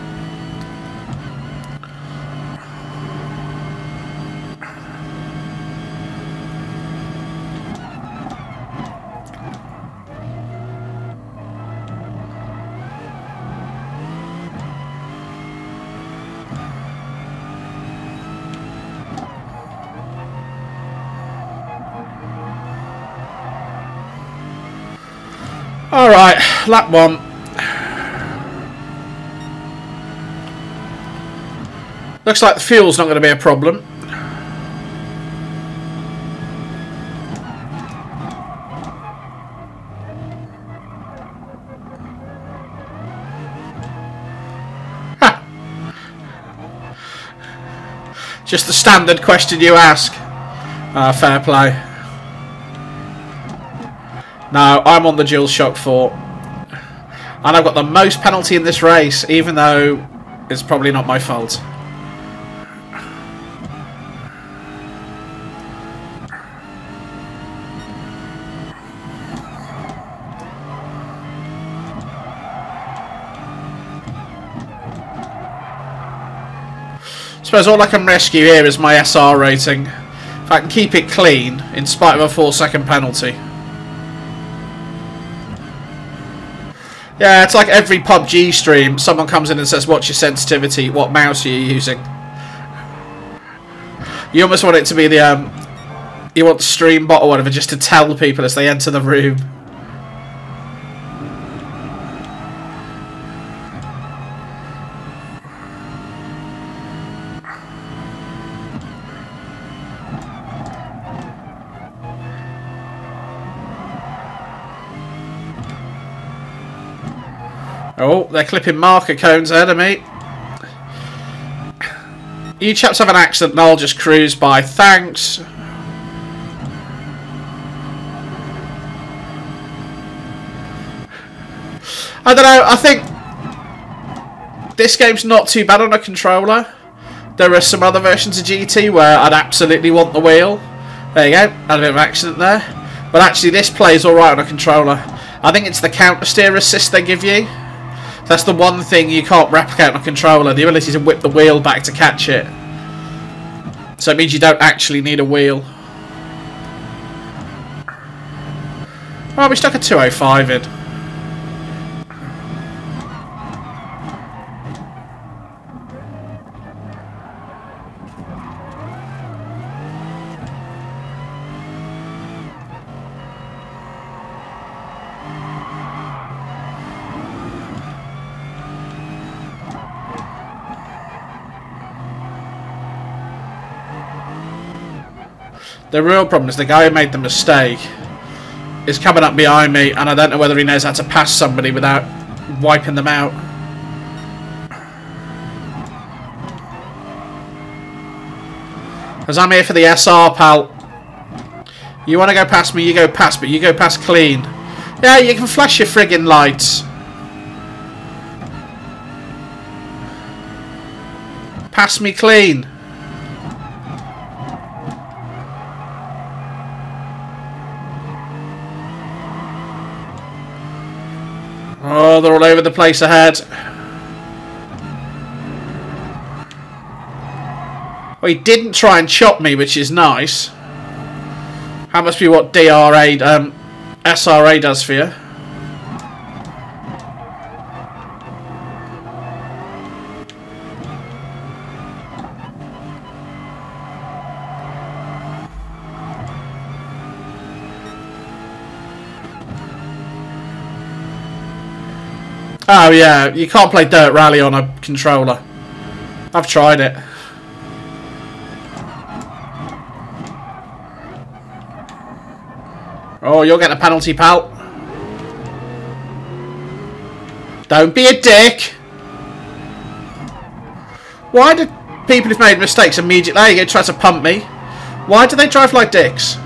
Alright, lap 1. Looks like the fuel's not going to be a problem. Ha! Just the standard question you ask. Fair play. No, I'm on the DualShock 4. And I've got the most penalty in this race, even though it's probably not my fault. I suppose all I can rescue here is my SR rating. If I can keep it clean, in spite of a 4-second penalty. Yeah, it's like every PUBG stream, someone comes in and says, what's your sensitivity, what mouse are you using? You almost want it to be the, you want StreamBot or whatever, just to tell people as they enter the room. Oh, they're clipping marker cones ahead of me. You chaps have an accident and I'll just cruise by. Thanks. I don't know, I think this game's not too bad on a controller. There are some other versions of GT where I'd absolutely want the wheel. There you go, had a bit of an accident there. But actually this plays alright on a controller. I think it's the counter steer assist they give you. That's the one thing you can't replicate on a controller, the ability to whip the wheel back to catch it. So it means you don't actually need a wheel. Oh, we stuck a 205 in. The real problem is the guy who made the mistake is coming up behind me and I don't know whether he knows how to pass somebody without wiping them out. Because I'm here for the SR, pal. You want to go past me, you go past, but you go past clean. Yeah, you can flash your friggin' lights. Pass me clean. Oh, they're all over the place ahead. Well, he didn't try and chop me, which is nice. That must be what SRA does for you. Oh yeah, you can't play Dirt Rally on a controller. I've tried it. Oh, you're getting a penalty, pal. Don't be a dick. Why do people who've made mistakes immediately... There you go, try to pump me. Why do they drive like dicks?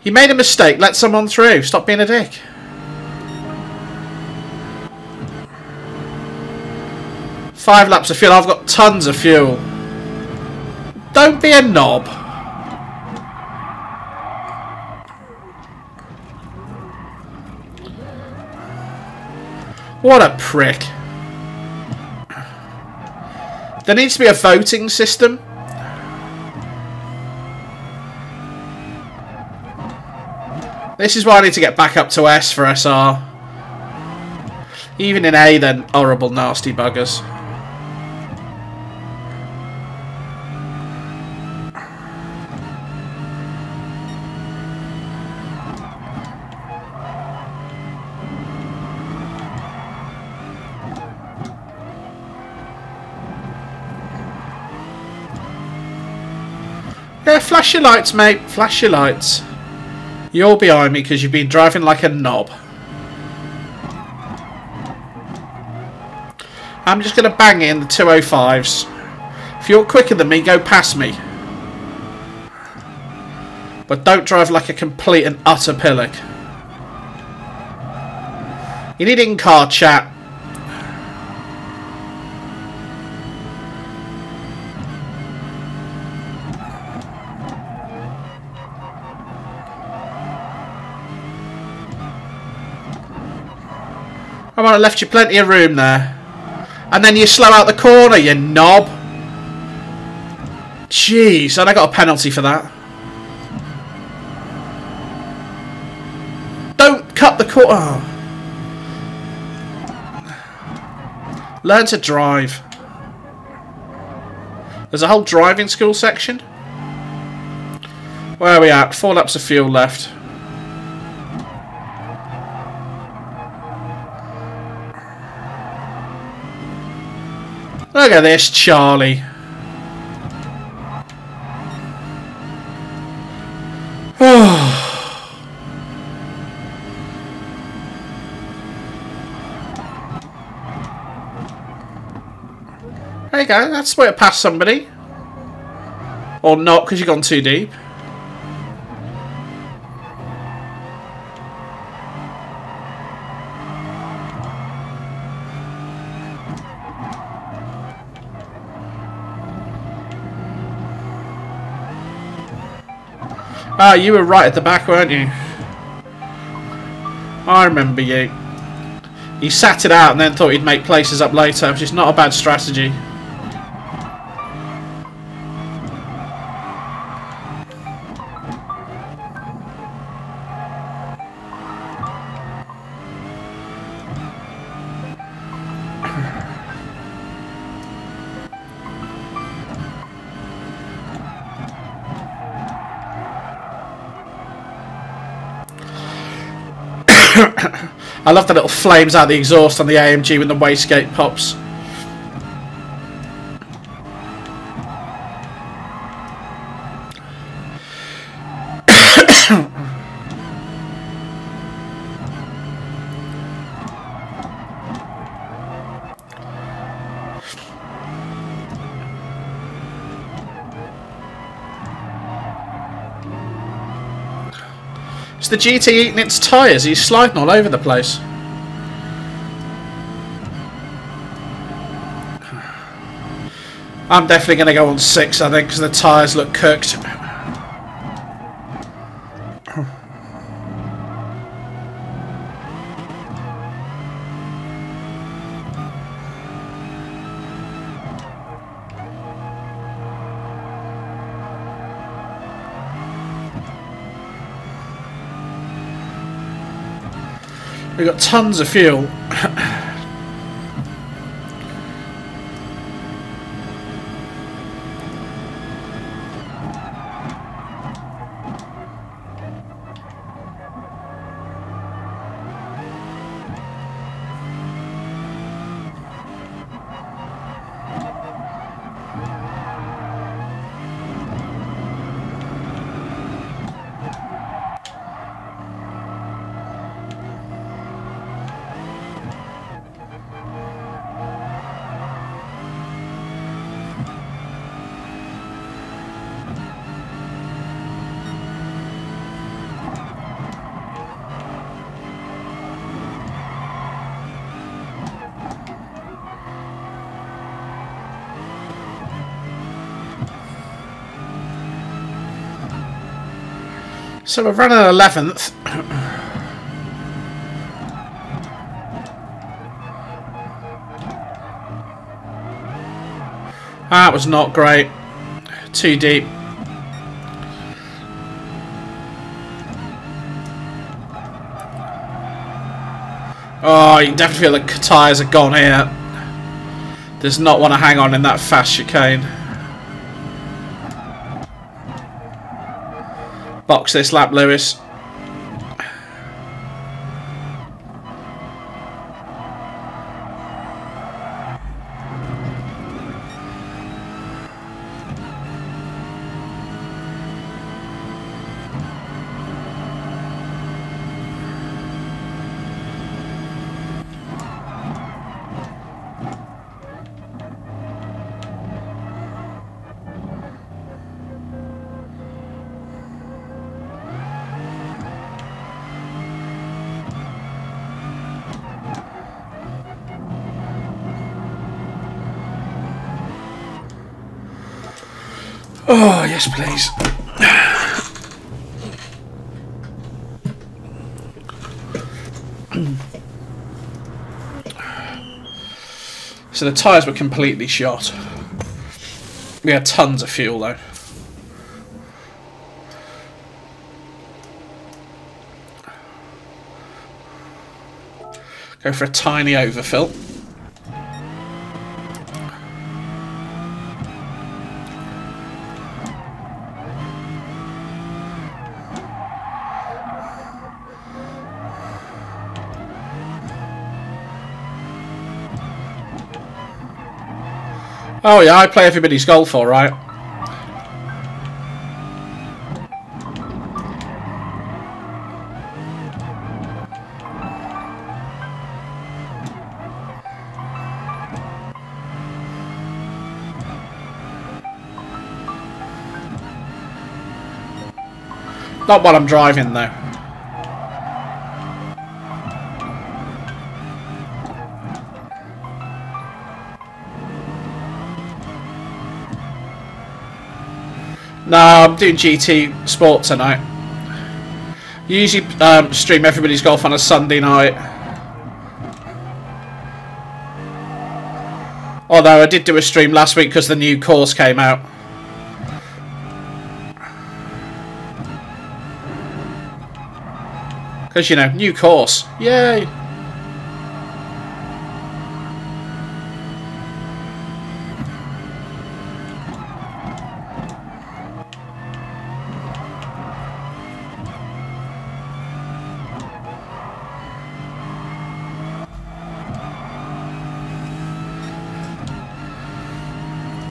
You made a mistake, let someone through. Stop being a dick. Five laps of fuel. I've got tons of fuel. Don't be a knob. What a prick. There needs to be a voting system. This is why I need to get back up to S for SR. Even in A, then horrible, nasty buggers. Yeah, flash your lights, mate. Flash your lights. You're behind me because you've been driving like a knob. I'm just going to bang it in the 205s. If you're quicker than me, go past me. But don't drive like a complete and utter pillock. You need in-car chat. Come on, I left you plenty of room there. And then you slow out the corner, you knob. Jeez, and I got a penalty for that. Don't cut the corner. Oh. Learn to drive. There's a whole driving school section. Where are we at? 4 laps of fuel left. Look at this, Charlie. There you go, that's where it passed somebody. Or not, because you've gone too deep. Ah, you were right at the back, weren't you? I remember you. He sat it out and then thought he'd make places up later, which is not a bad strategy. I love the little flames out of the exhaust on the AMG when the wastegate pops. It's the GT eating its tyres. He's sliding all over the place. I'm definitely going to go on 6, I think, because the tyres look cooked. We've got tons of fuel. So we're running 11th. That was not great. Too deep. Oh, you can definitely feel the tyres are gone here. Does not want to hang on in that fast chicane. Box this lap, Lewis. Oh, yes, please. So the tyres were completely shot. We had tons of fuel, though. Go for a tiny overfill. Oh yeah, I play everybody's golf, all right. Not while I'm driving, though. No, I'm doing GT Sport tonight. Usually stream everybody's golf on a Sunday night. Although I did do a stream last week because the new course came out. Because, you know, new course. Yay!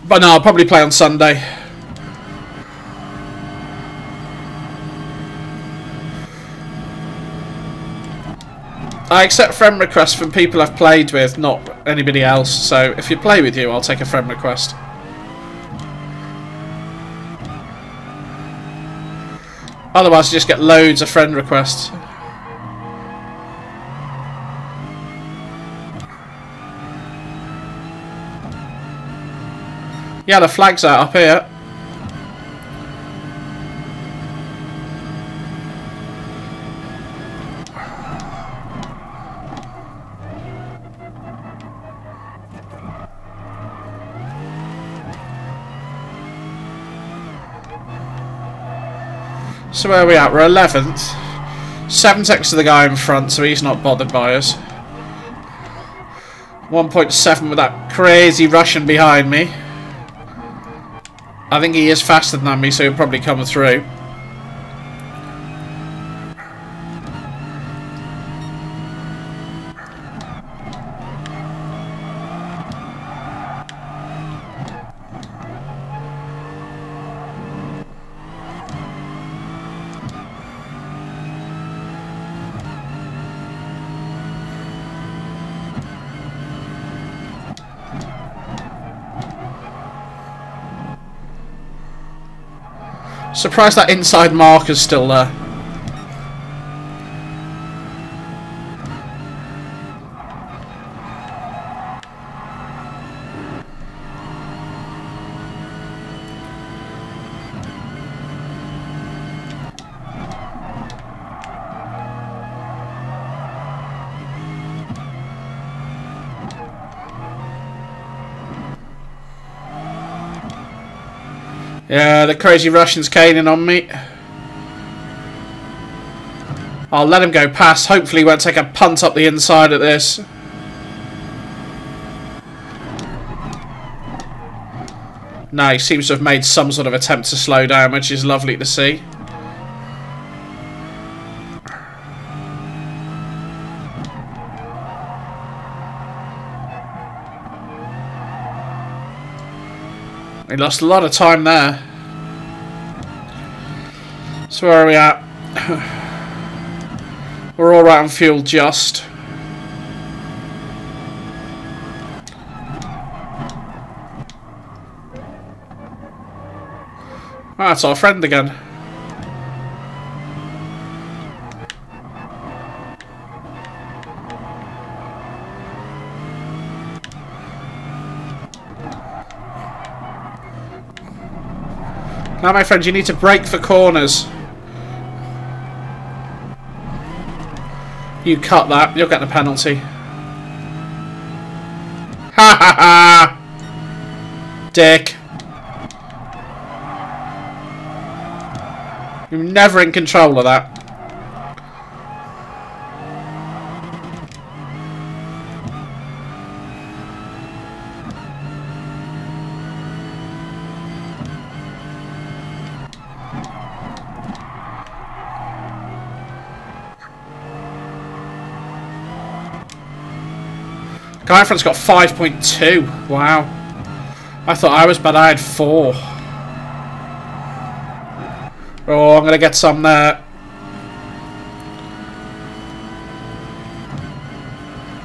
But no, I'll probably play on Sunday. I accept friend requests from people I've played with, not anybody else. So if you play with you, I'll take a friend request. Otherwise, you just get loads of friend requests. Yeah, the flag's out up here. So where are we at? We're 11th. 7 seconds to the guy in front, so he's not bothered by us. 1.7 with that crazy Russian behind me. I think he is faster than me, so he'll probably come through. Surprised that inside marker's still there. Yeah, the crazy Russian's caning on me. I'll let him go past. Hopefully he won't take a punt up the inside of this. No, he seems to have made some sort of attempt to slow down, which is lovely to see. We lost a lot of time there. So where are we at? We're all right on fuel just. Oh, that's our friend again. Now, my friend, you need to brake for corners. You cut that, you'll get the penalty. Ha ha ha! Dick. You're never in control of that. Guy in front's got 5.2. Wow. I thought I was bad. I had 4. Oh, I'm going to get some there.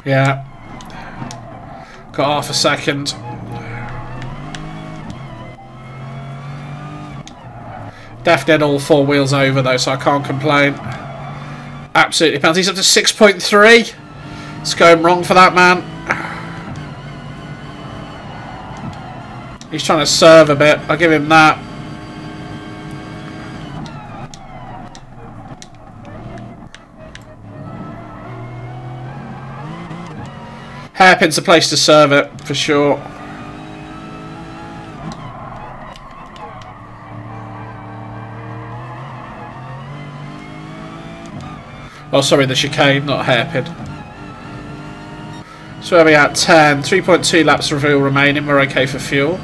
Yeah. Got half a second. Definitely had all 4 wheels over though, so I can't complain. Absolutely penalties up to 6.3. It's going wrong for that man. He's trying to serve a bit. I'll give him that. Hairpin's the place to serve it, for sure. Oh, sorry, the chicane, not hairpin. So where are we at? 10. 3.2 laps of fuel remaining. We're okay for fuel.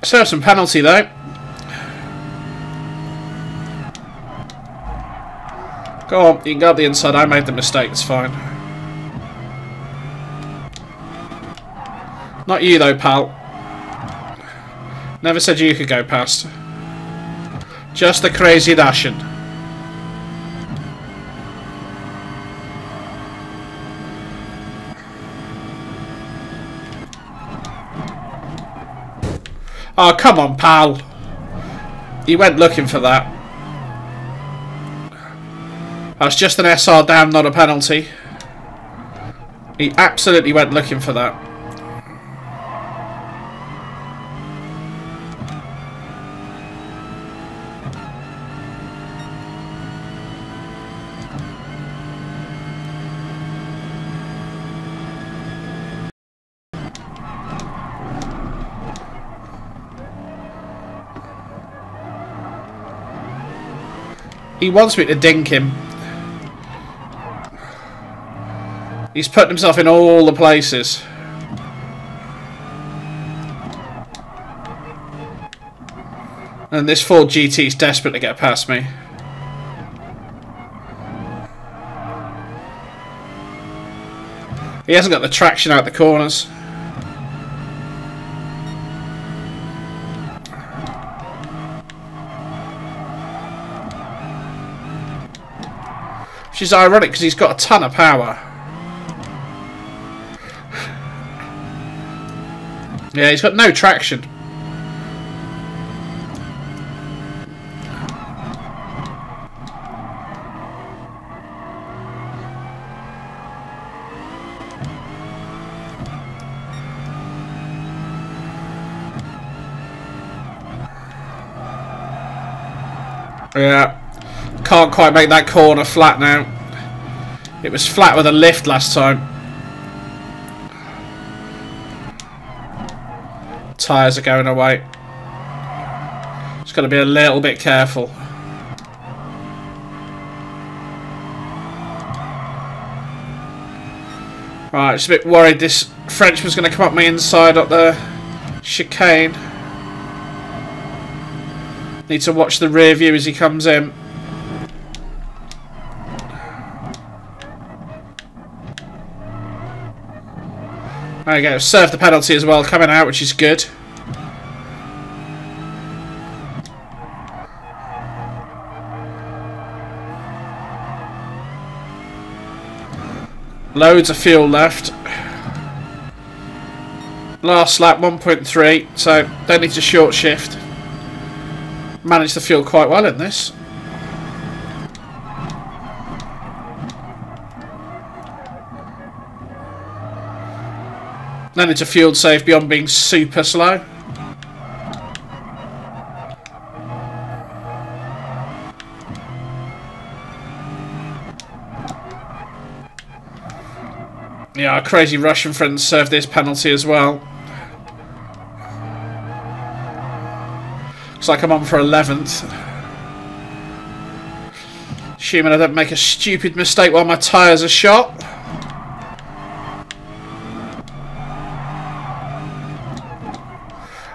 Serve some penalty though. Go on, you can go up the inside. I made the mistake, it's fine. Not you though, pal. Never said you could go past. Just the crazy dashing. Oh, come on, pal. He went looking for that. That's just an SR down, not a penalty. He absolutely went looking for that. He wants me to dink him. He's putting himself in all the places. And this Ford GT is desperate to get past me. He hasn't got the traction out the corners. Which is ironic because he's got a ton of power. Yeah, he's got no traction. Yeah. Can't quite make that corner flat now. It was flat with a lift last time. Tyres are going away. Just got to be a little bit careful. Right, just a bit worried this Frenchman's going to come up my inside up the chicane. Need to watch the rear view as he comes in. There you go, serve the penalty as well, coming out, which is good. Loads of fuel left. Last lap 1.3, so don't need to short shift. Managed the fuel quite well in this. Then it's a fuel save beyond being super slow. Yeah, our crazy Russian friends served this penalty as well. Looks like I'm on for 11th. Assuming I don't make a stupid mistake while my tyres are shot.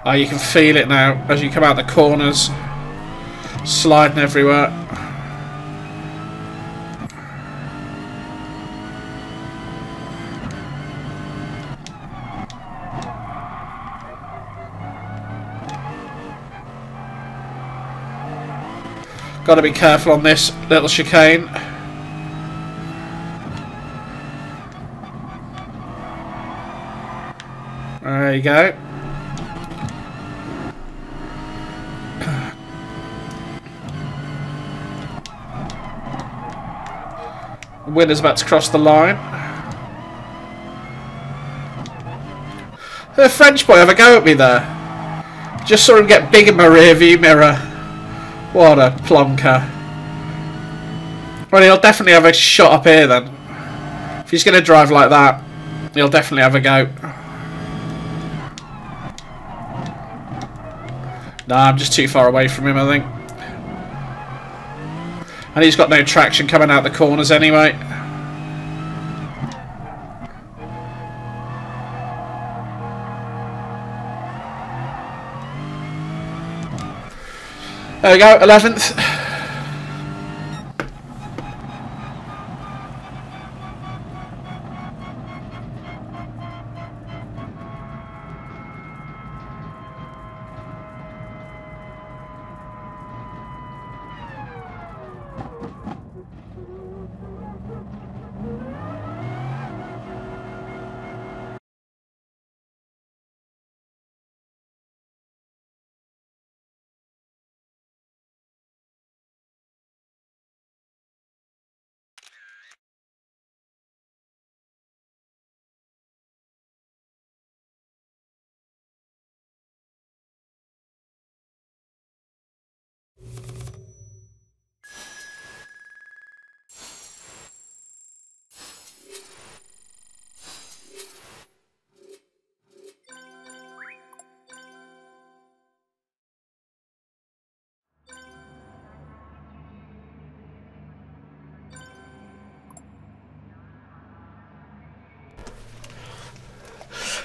Oh, you can feel it now as you come out the corners, sliding everywhere. Got to be careful on this little chicane. There you go. Winner's about to cross the line. Did a French boy have a go at me there? Just saw him get big in my rear view mirror. What a plonker. Well, he'll definitely have a shot up here then. If he's going to drive like that, he'll definitely have a go. Nah, I'm just too far away from him, I think. And he's got no traction coming out the corners anyway. There we go, 11th.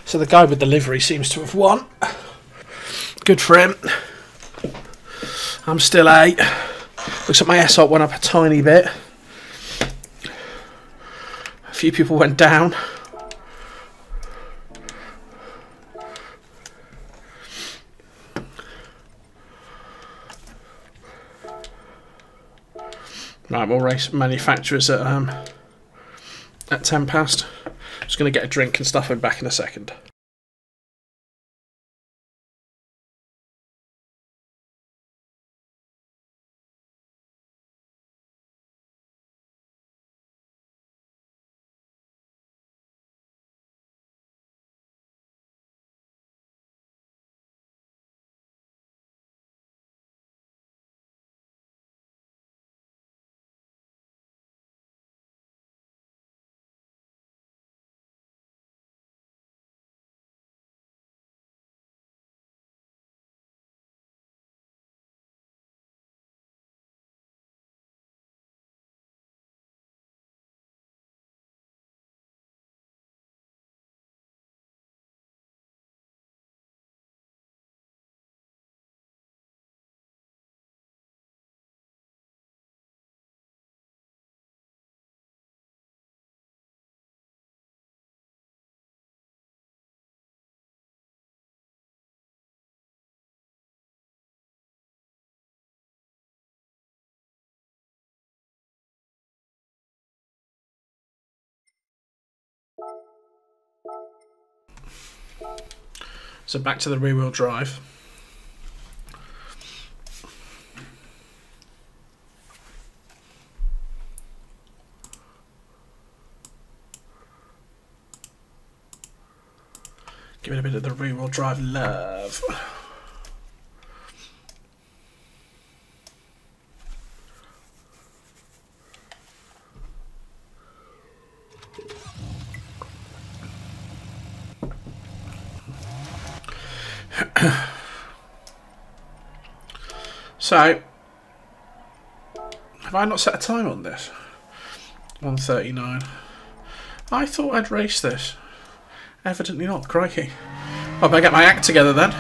So the guy with the livery seems to have won. Good for him. I'm still 8. Looks like my SOP went up a tiny bit. A few people went down. Right, we'll race manufacturers at 10 past. Just going to get a drink and stuff and back in a second. So back to the rear-wheel drive. Give it a bit of the rear-wheel drive love. So, have I not set a time on this? 1:39. I thought I'd race this. Evidently not, crikey. I better get my act together then.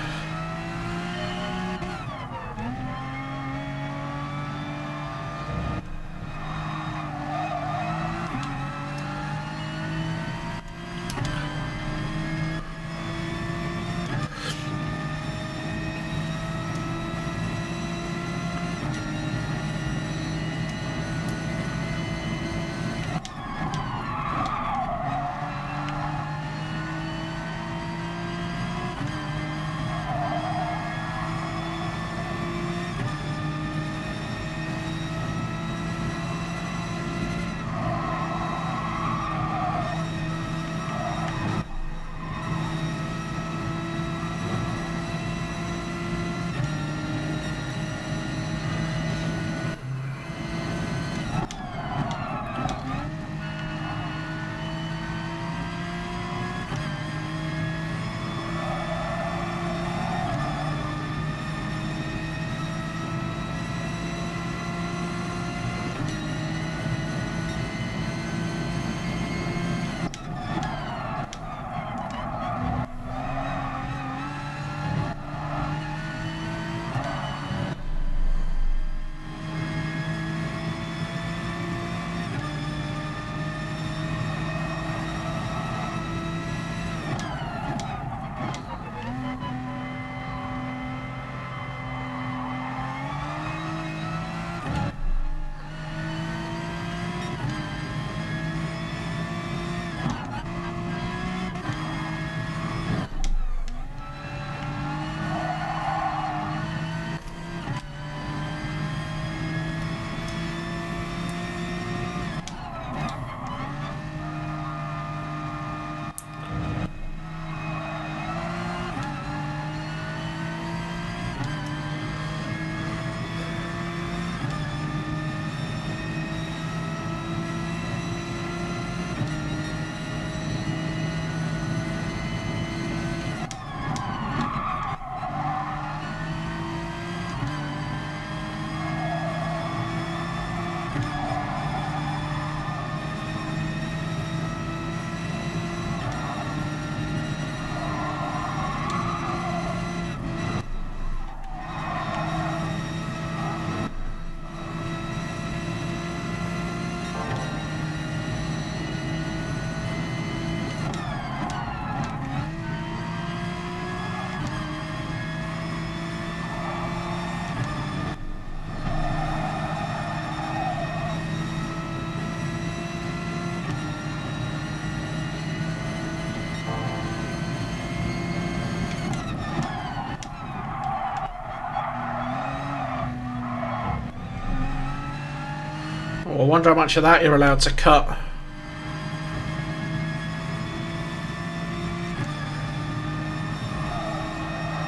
I wonder how much of that you're allowed to cut.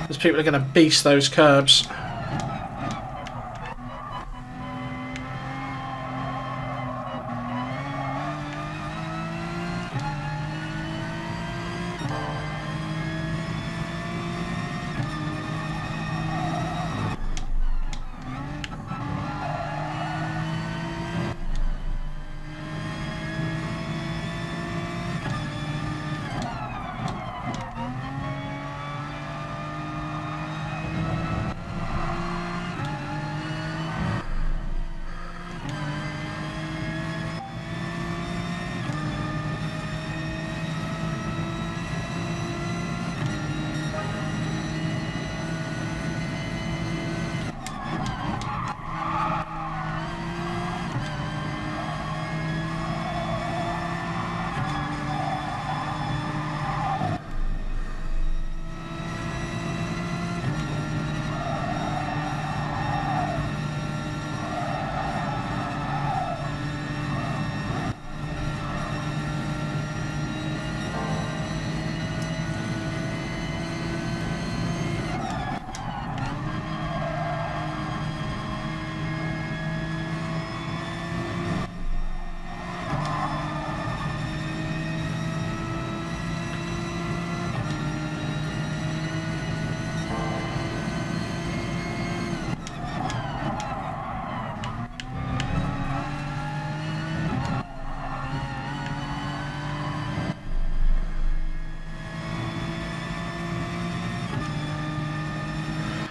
Because people are going to beast those curbs.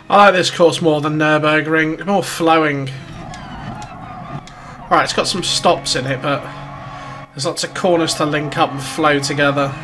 I like this course more than Nürburgring, more flowing. Right, it's got some stops in it, but there's lots of corners to link up and flow together.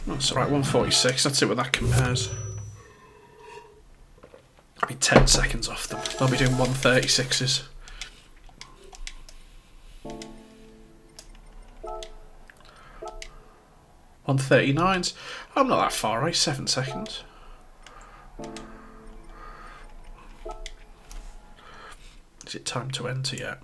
That's alright, 146, let's see what that compares. I'll be 10 seconds off them. I'll be doing 136s. $139s. I'm not that far away, 7 seconds. Is it time to enter yet?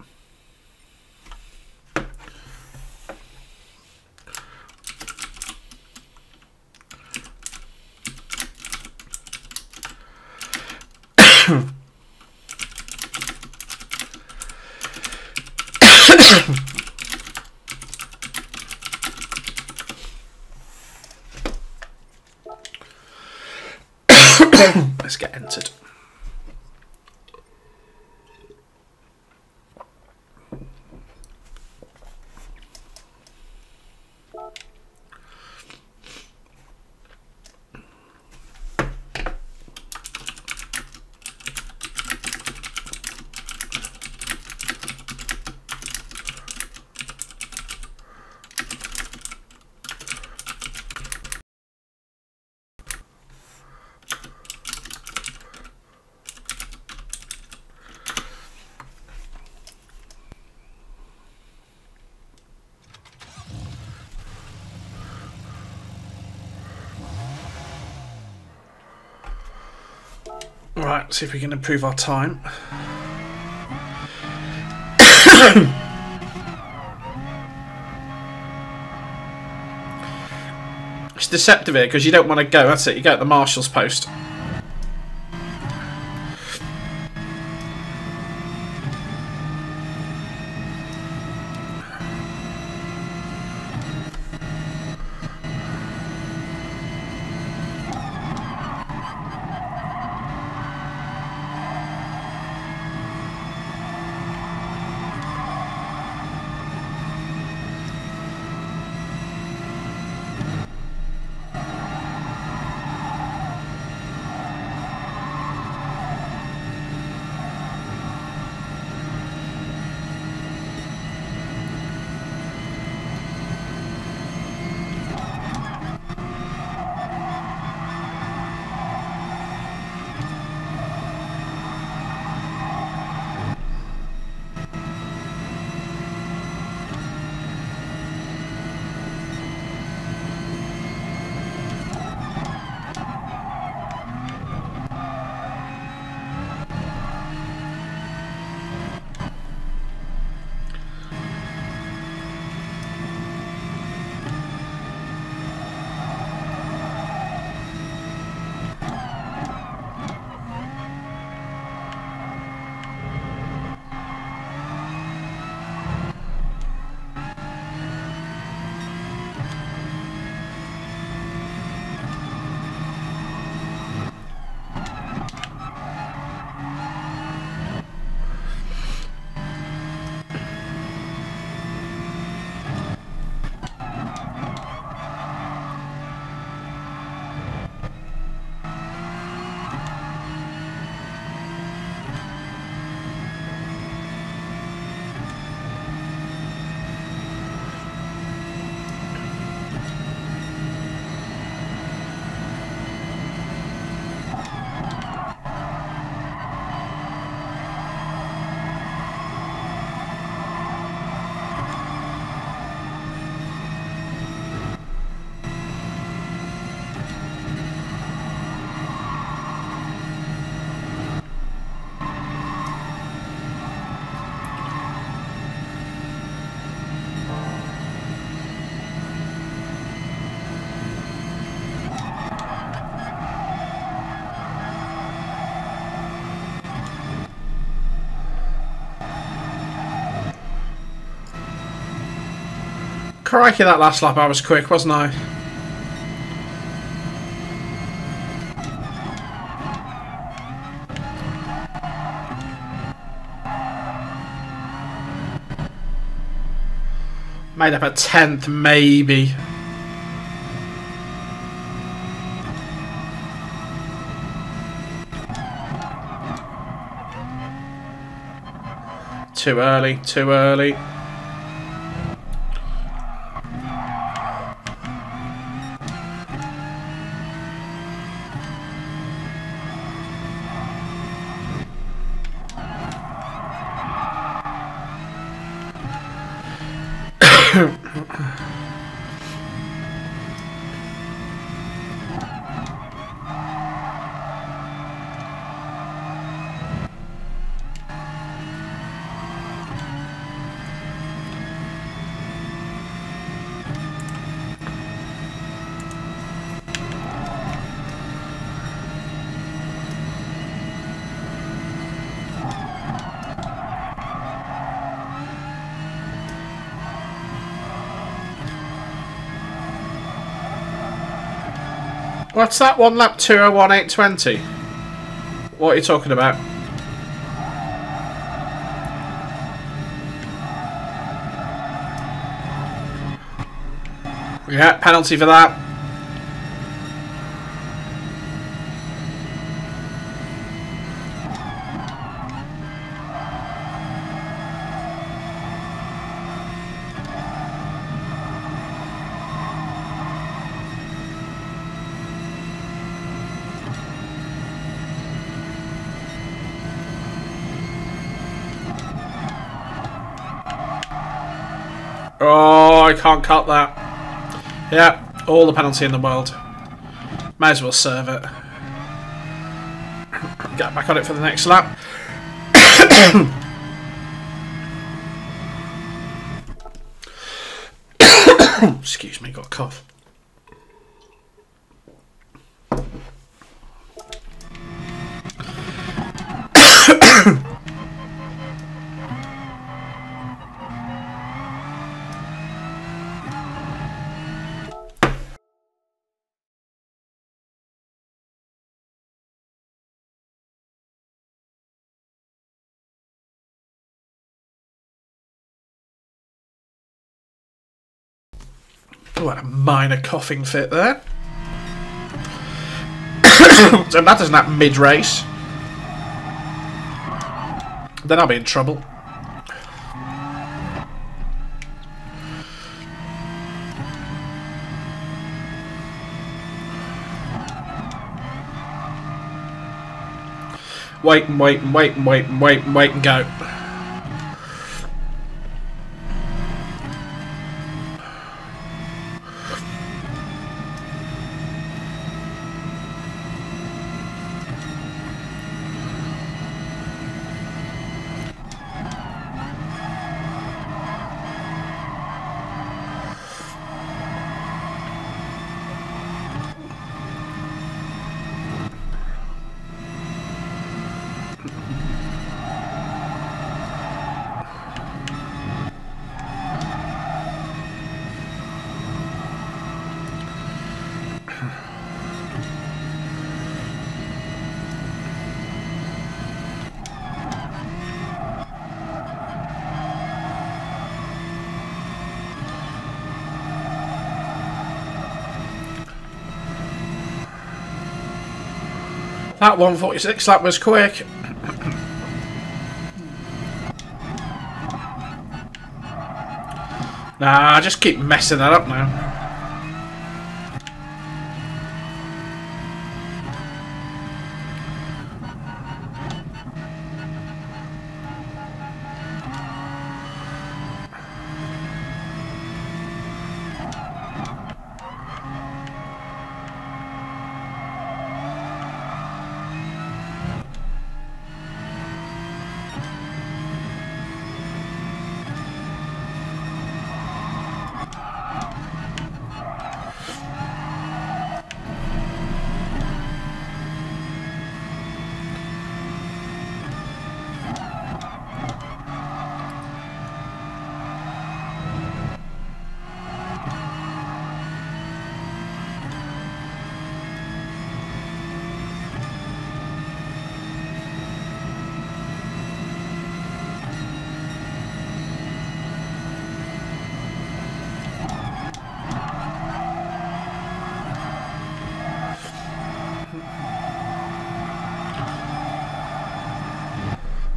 Let's get entered. Right, see if we can improve our time. It's deceptive here because you don't want to go, that's it, you go at the marshal's post. Crikey, that last lap I was quick, wasn't I? Made up a 10th, maybe. Too early, too early. What's that? 1 lap 2:01.820? What are you talking about? Yeah, penalty for that. Oh, I can't cut that. Yeah, all the penalty in the world. May as well serve it. Get back on it for the next lap. Excuse me, got a cough. Oh, a minor coughing fit there. So that doesn't happen mid-race. Then I'll be in trouble. Wait and wait and wait and wait and wait and wait and go. That 1:46 lap was quick. Nah, just keep messing that up now.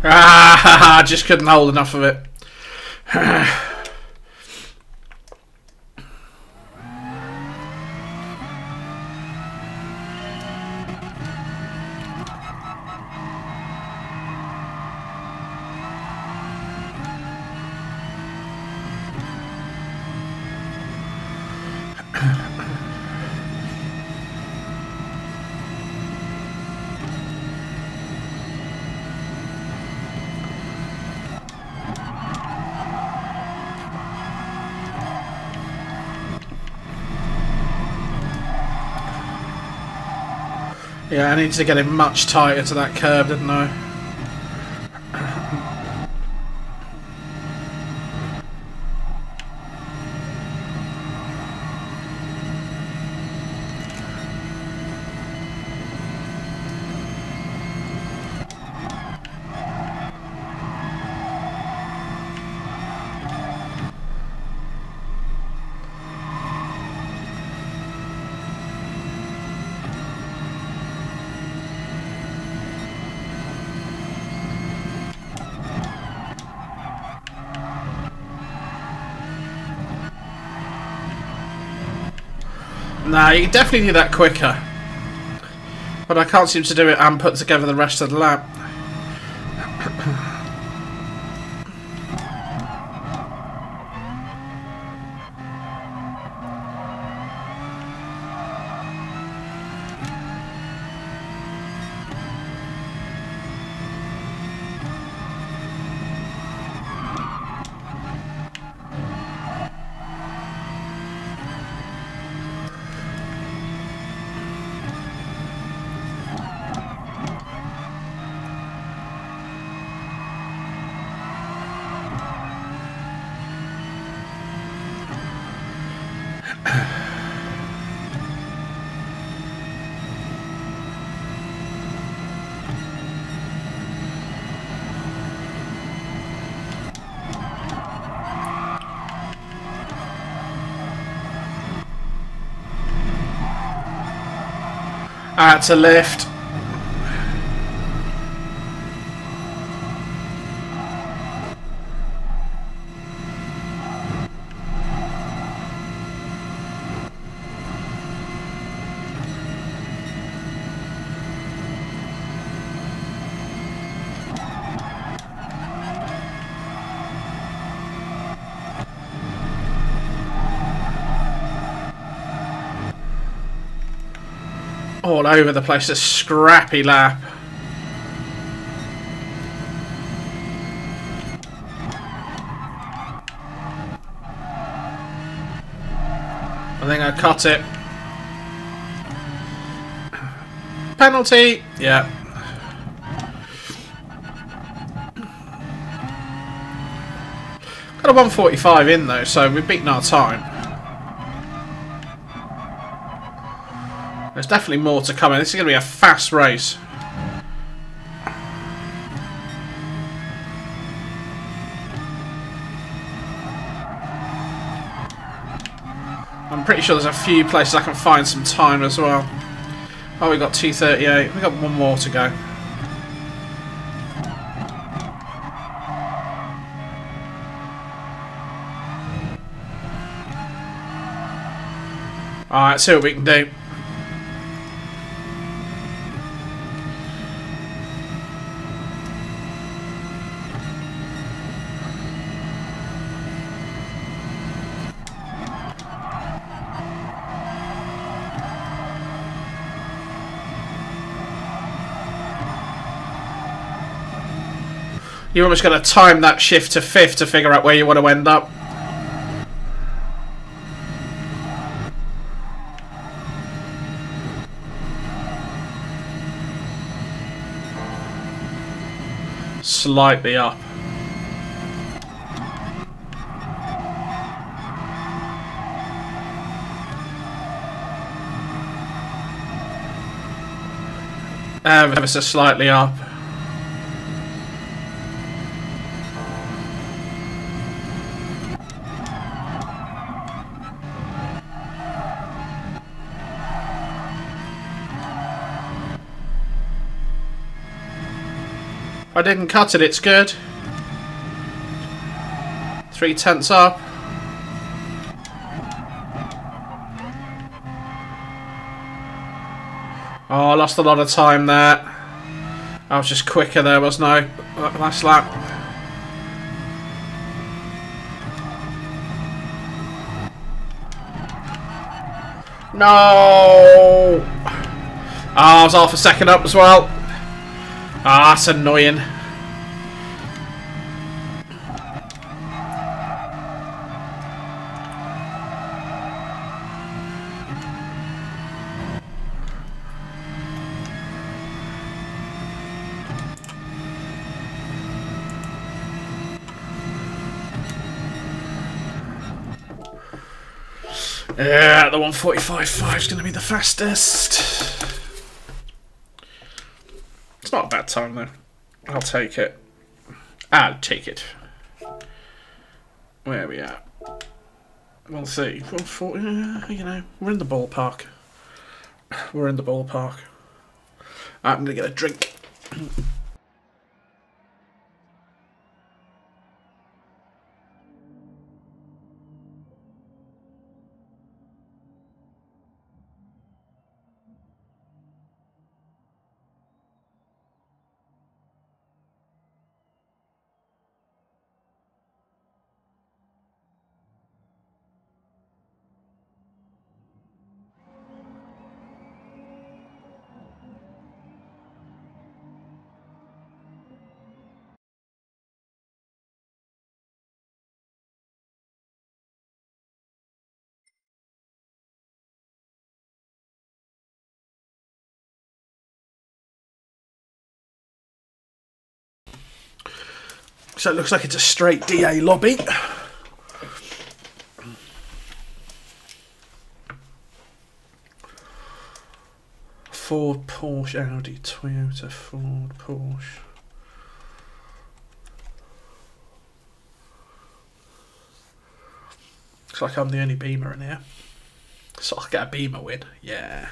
Ah, I just couldn't hold enough of it. Yeah, I needed to get him much tighter to that curb, didn't I? Nah, you can definitely do that quicker. But I can't seem to do it and put together the rest of the lap. I had to lift. All over the place, a scrappy lap. I think I cut it. Penalty! Yeah. Got a 1:45 in though, so we've beaten our time. There's definitely more to come. This is going to be a fast race. I'm pretty sure there's a few places I can find some time as well. Oh, we got 2:38. We got one more to go. Alright, see what we can do. You're almost going to time that shift to 5th to figure out where you want to end up. Slightly up. Ever so slightly up. I didn't cut it, it's good. 3/10 up. Oh, I lost a lot of time there. I was just quicker there, wasn't I? Last lap. No! Ah, I was half a second up as well. Ah, that's annoying. Yeah, the 1:45.5 is going to be the fastest. It's not a bad time though. I'll take it. I'll take it. Where are we at? 1:30, 1:40. You know, we're in the ballpark. We're in the ballpark. I'm going to get a drink. So it looks like it's a straight DA lobby. Ford, Porsche, Audi, Toyota, Ford, Porsche. Looks like I'm the only Beamer in here. So I'll get a Beamer win. Yeah.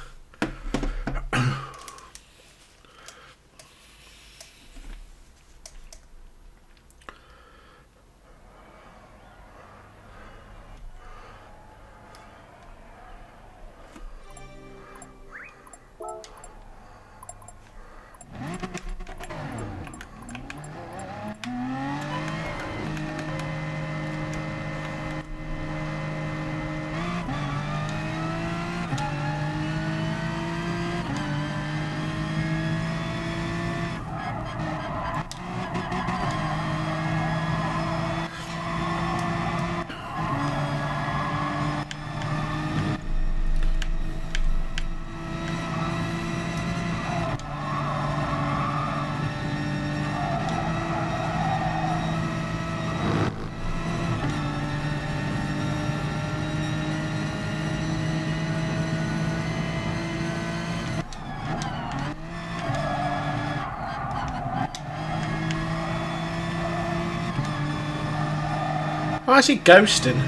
Why is he ghosting?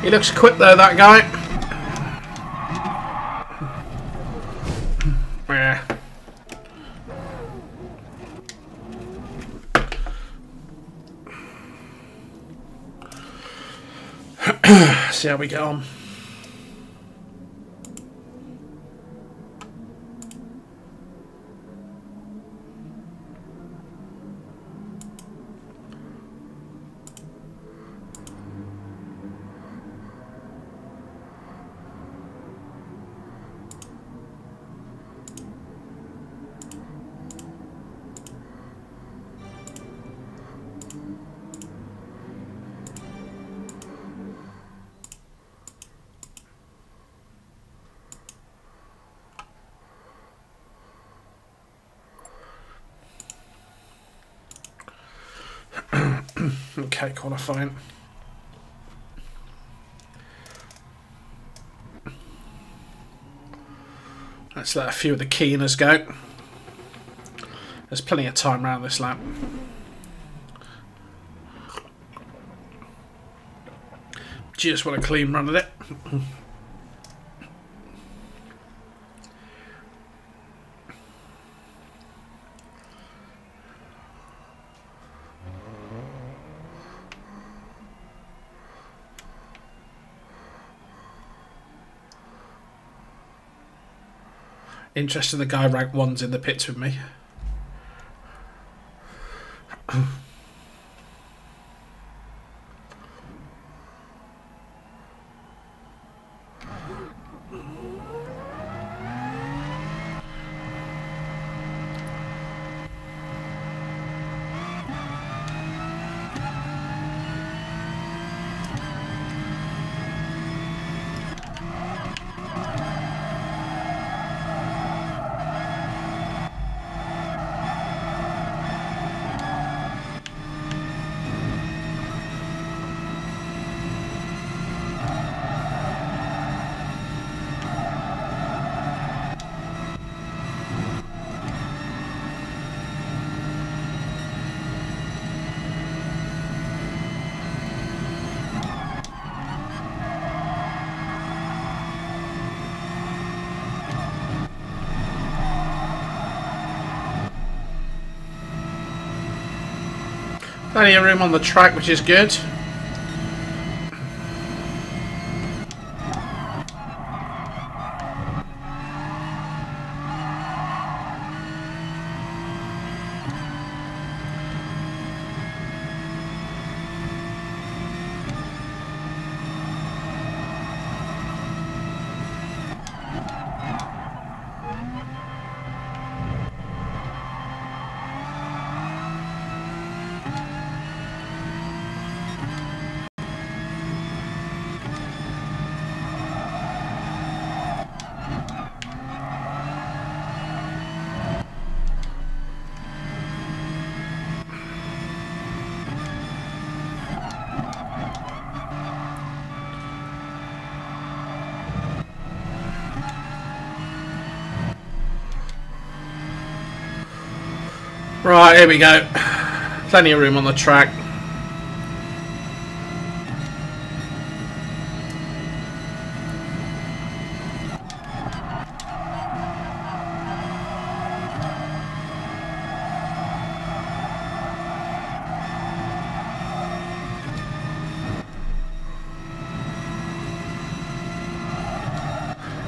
He looks quick though, that guy. Yeah. See how we get on. Okay, qualifying. Let's let a few of the keeners go. There's plenty of time around this lap. Just want a clean run of it. Interesting, the guy rank 1's in the pits with me. Plenty of room on the track, which is good. Right, here we go. Plenty of room on the track.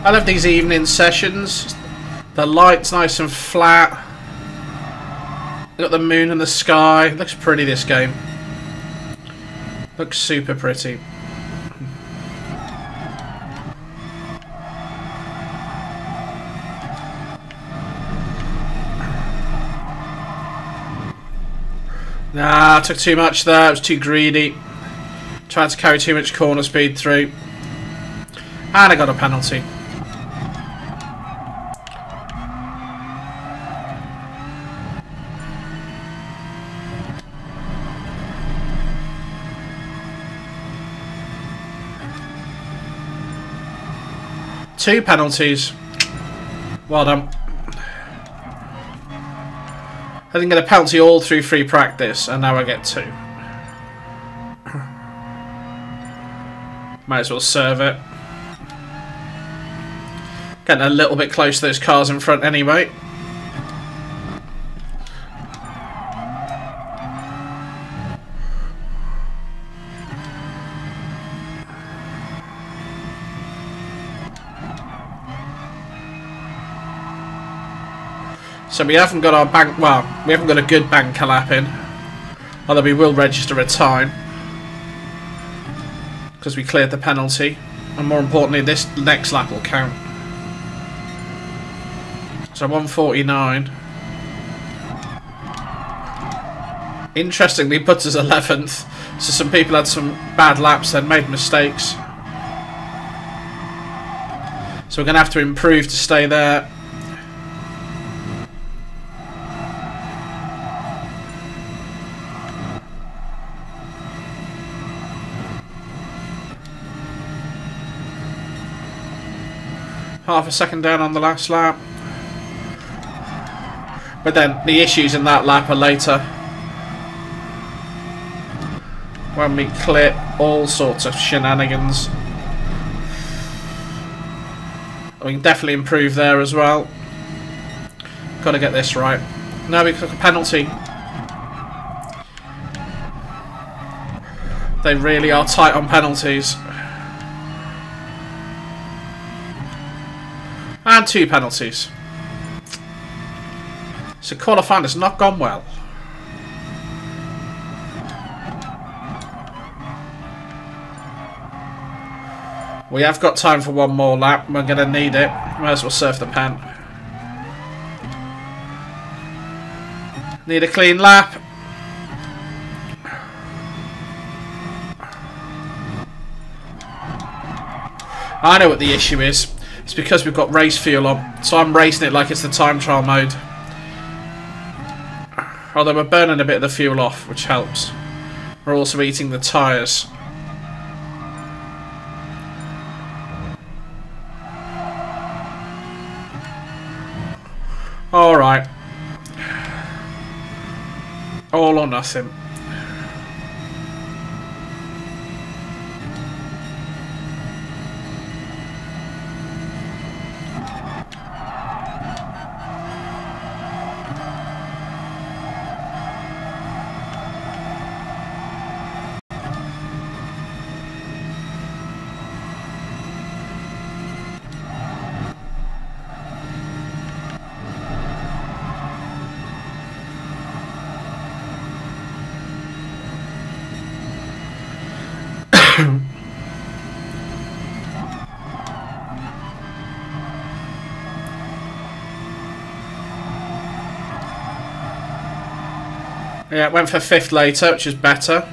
I love these evening sessions. The light's nice and flat. Got the moon in the sky. Looks pretty, this game. Looks super pretty. Nah, I took too much there. I was too greedy. Tried to carry too much corner speed through. And I got a penalty. Two penalties. Well done. I didn't get a penalty all through free practice, and now I get two. Might as well serve it. Getting a little bit close to those cars in front anyway. So we haven't got our bank, well, we haven't got a good bank lap in. Although we will register a time. Because we cleared the penalty. And more importantly, this next lap will count. So 149. Interestingly, puts us 11th. So some people had some bad laps and made mistakes. So we're going to have to improve to stay there. Half a second down on the last lap. But then the issues in that lap are later, when we clip all sorts of shenanigans. We can definitely improve there as well. Got to get this right. No, we took a penalty. They really are tight on penalties. And 2 penalties. So qualifying has not gone well. We have got time for one more lap. We're going to need it. Might as well surf the pen. Need a clean lap. I know what the issue is. It's because we've got race fuel on. So I'm racing it like it's the time trial mode. Although we're burning a bit of the fuel off, which helps. We're also eating the tyres. Alright. All or nothing. Yeah, it went for 5th later, which is better.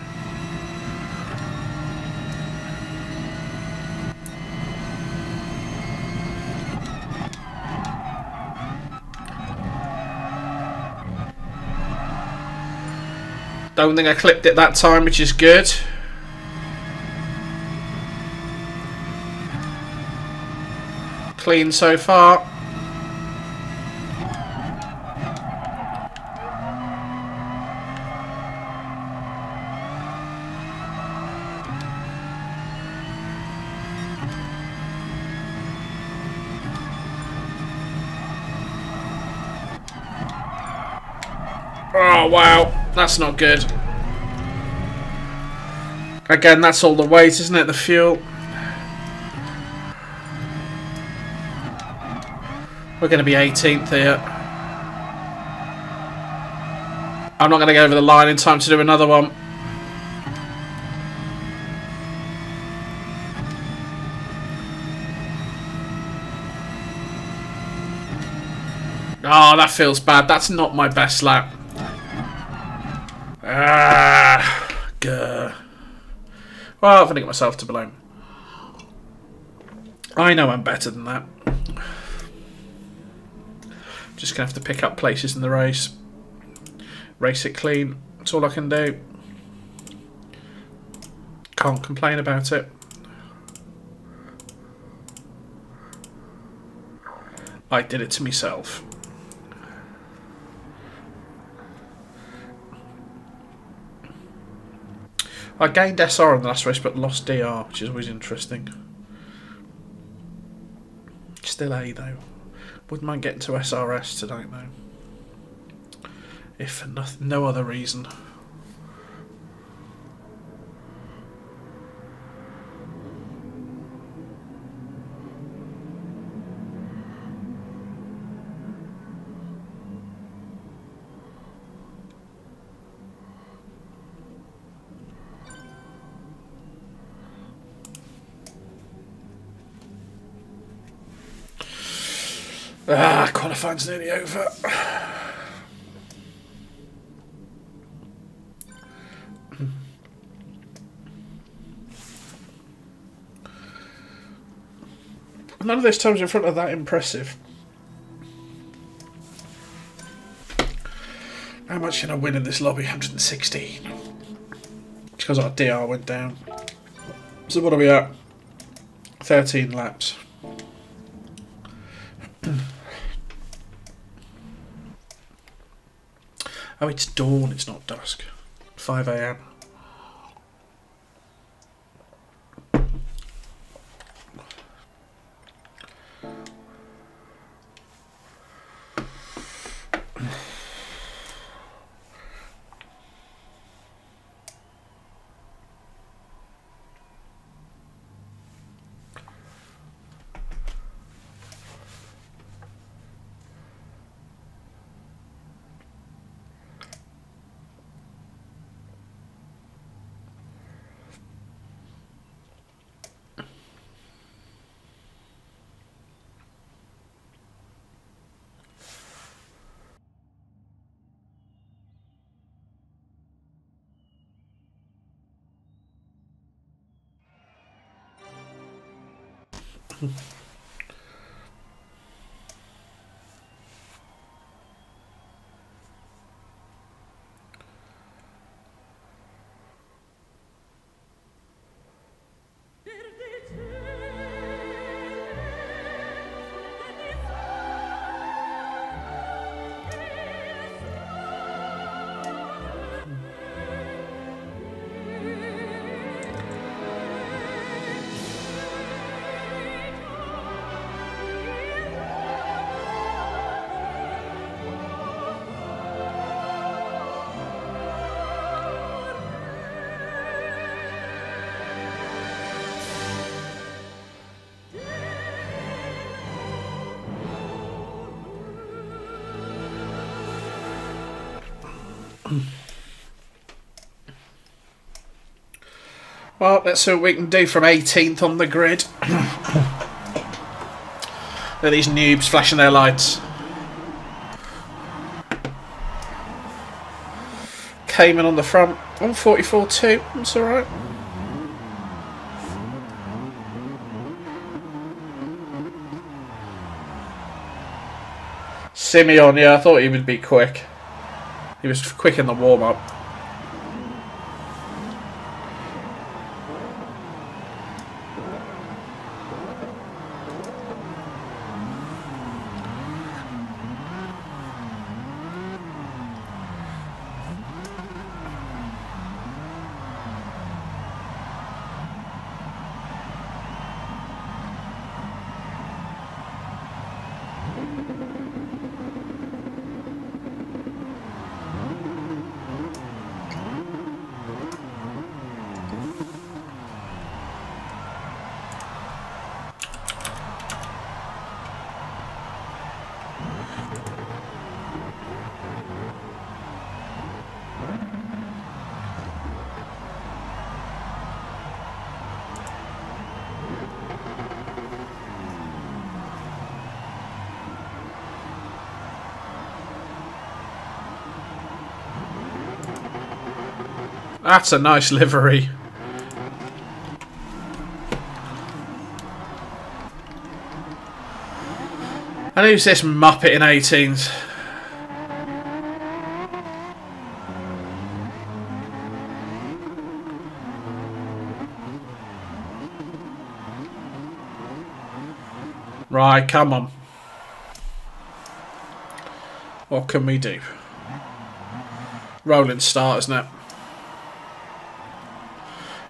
Don't think I clipped it that time, which is good. Clean so far. Oh wow, that's not good. Again, that's all the weight, isn't it? The fuel. We're going to be 18th here. I'm not going to go over the line in time to do another one. Oh, that feels bad. That's not my best lap. Grr. Well, I've only got myself to blame. I know I'm better than that. Just going to have to pick up places in the race. Race it clean. That's all I can do. Can't complain about it. I did it to myself. I gained SR in the last race but lost DR, which is always interesting. Still A though. Wouldn't mind getting to SRS tonight though. If for no other reason. Qualifying's nearly over. None of those times in front are that impressive. How much can I win in this lobby? 116. Because our DR went down. So what are we at? 13 laps. Oh, it's dawn, it's not dusk. 5 AM. Well, let's see what we can do from 18th on the grid. Look at these noobs flashing their lights. Cayman on the front. 144.2. That's alright. Simeon, yeah, I thought he would be quick. He was quick in the warm-up. That's a nice livery. And who's this muppet in 18th? Right, come on. What can we do? Rolling start, isn't it?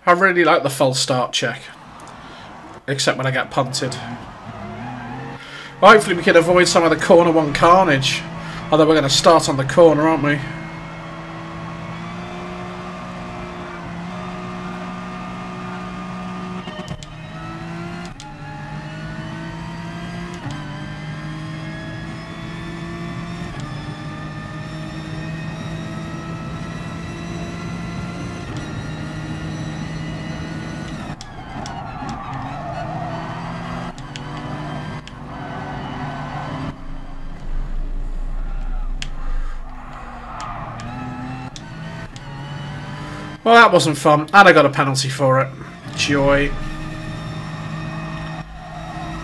I really like the false start check. Except when I get punted. Well, hopefully we can avoid some of the corner one carnage. Although we're going to start on the corner, aren't we? Well, that wasn't fun, and I got a penalty for it. Joy.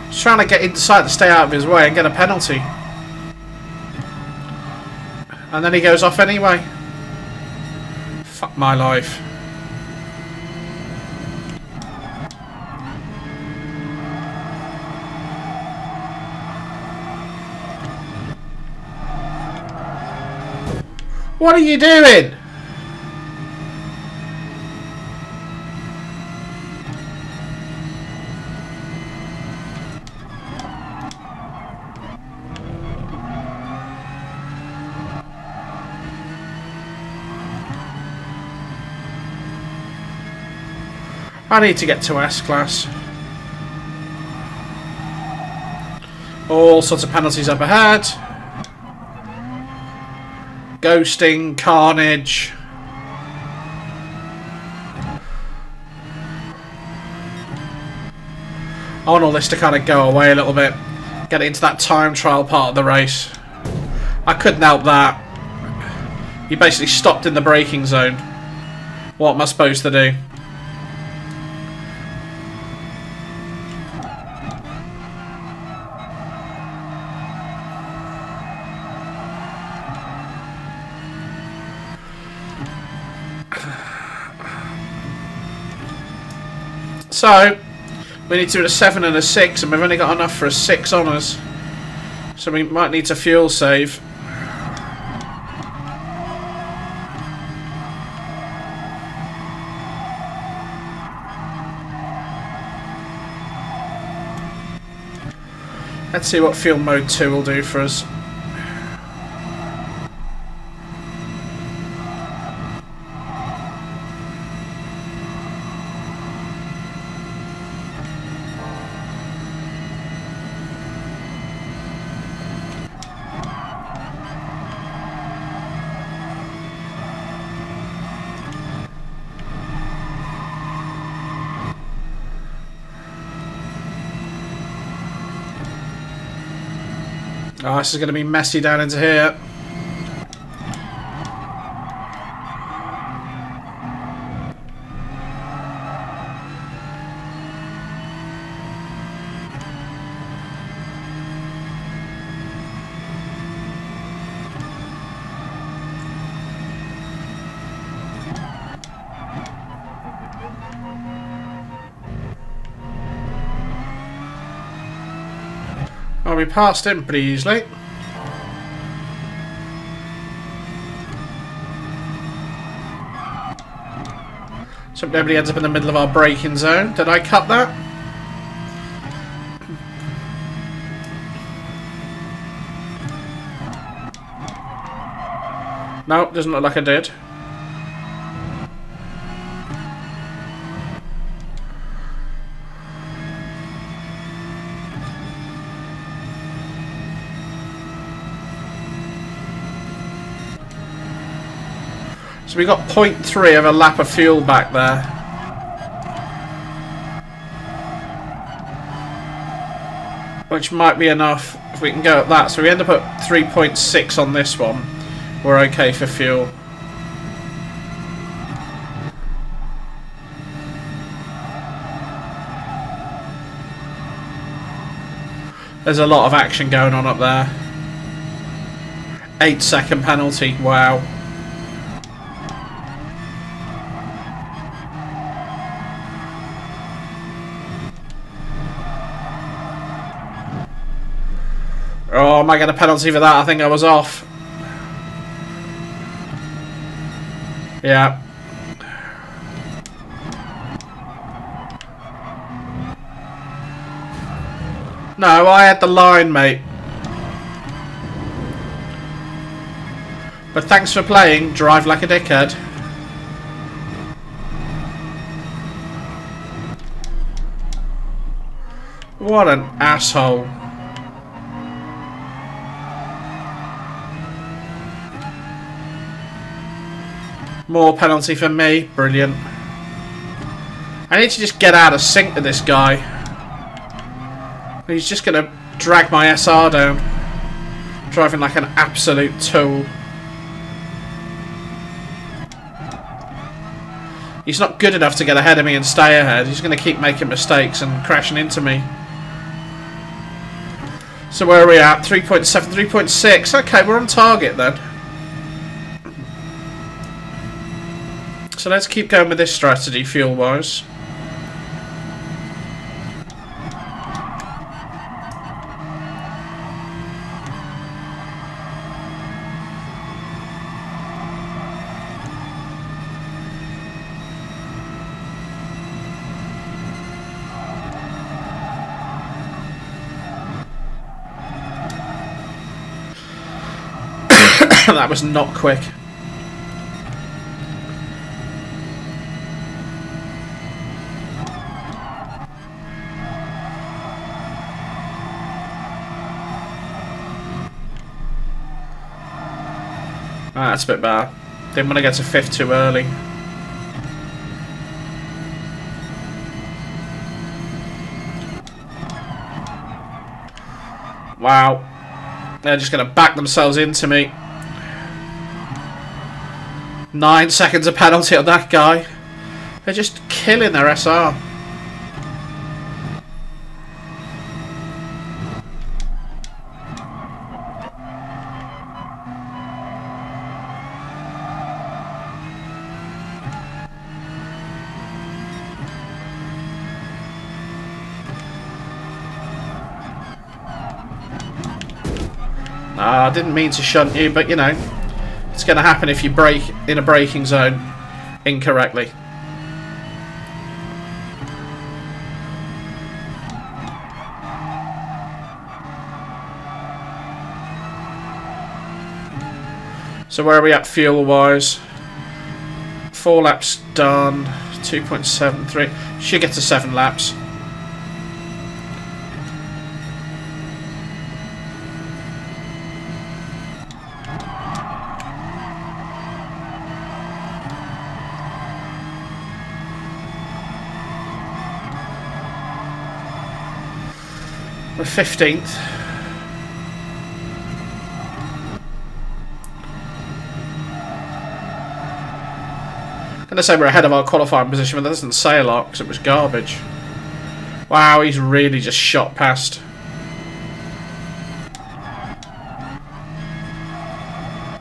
Just trying to get inside to stay out of his way and get a penalty. And then he goes off anyway. Fuck my life. What are you doing? I need to get to S-Class. All sorts of penalties up ahead. Ghosting, carnage. I want all this to kind of go away a little bit. Get into that time trial part of the race. I couldn't help that. You basically stopped in the braking zone. What am I supposed to do? So, we need to do a 7 and a 6, and we've only got enough for a 6 on us. So we might need to fuel save. Let's see what fuel mode 2 will do for us. Oh, this is going to be messy down into here. Oh, we passed him pretty easily. So nobody ends up in the middle of our braking zone. Did I cut that? No, doesn't look like I did. So we got 0.3 of a lap of fuel back there. Which might be enough if we can go at that. So we end up at 3.6 on this one. We're okay for fuel. There's a lot of action going on up there. 8-second penalty, wow. Oh, I might get a penalty for that. I think I was off. Yeah. No, I had the line, mate. But thanks for playing Drive Like a Dickhead. What an asshole. More penalty for me. Brilliant. I need to just get out of sync with this guy. He's just going to drag my SR down. Driving like an absolute tool. He's not good enough to get ahead of me and stay ahead. He's going to keep making mistakes and crashing into me. So where are we at? 3.7, 3.6. Okay, we're on target then. So let's keep going with this strategy, fuel-wise. That was not quick. That's a bit bad. Didn't want to get to 5th too early. Wow. They're just going to back themselves into me. 9 seconds of penalty on that guy. They're just killing their SR. I didn't mean to shunt you, but you know, it's going to happen if you brake in a braking zone incorrectly. So where are we at fuel-wise? 4 laps done, 2.73. Should get to 7 laps. We're 15th. I'm going to say we're ahead of our qualifying position, but that doesn't say a lot because it was garbage. Wow, he's really just shot past.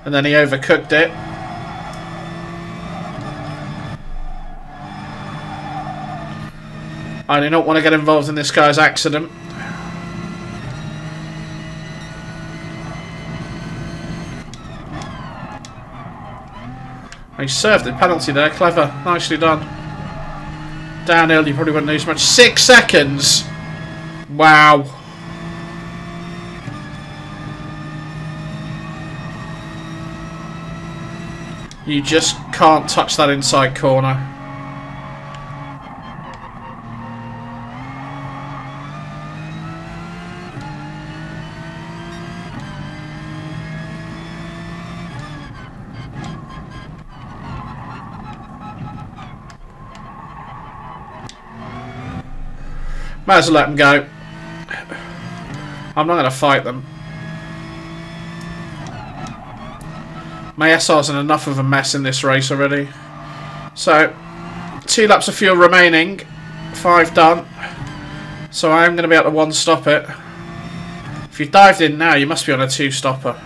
And then he overcooked it. I do not want to get involved in this guy's accident. He served the penalty there. Clever. Nicely done. Downhill, you probably wouldn't lose much. 6 seconds! Wow. You just can't touch that inside corner. Might as well let them go. I'm not going to fight them. My SR's in enough of a mess in this race already. So, 2 laps of fuel remaining. 5 done. So I'm going to be able to 1-stop it. If you've dived in now, you must be on a 2-stopper.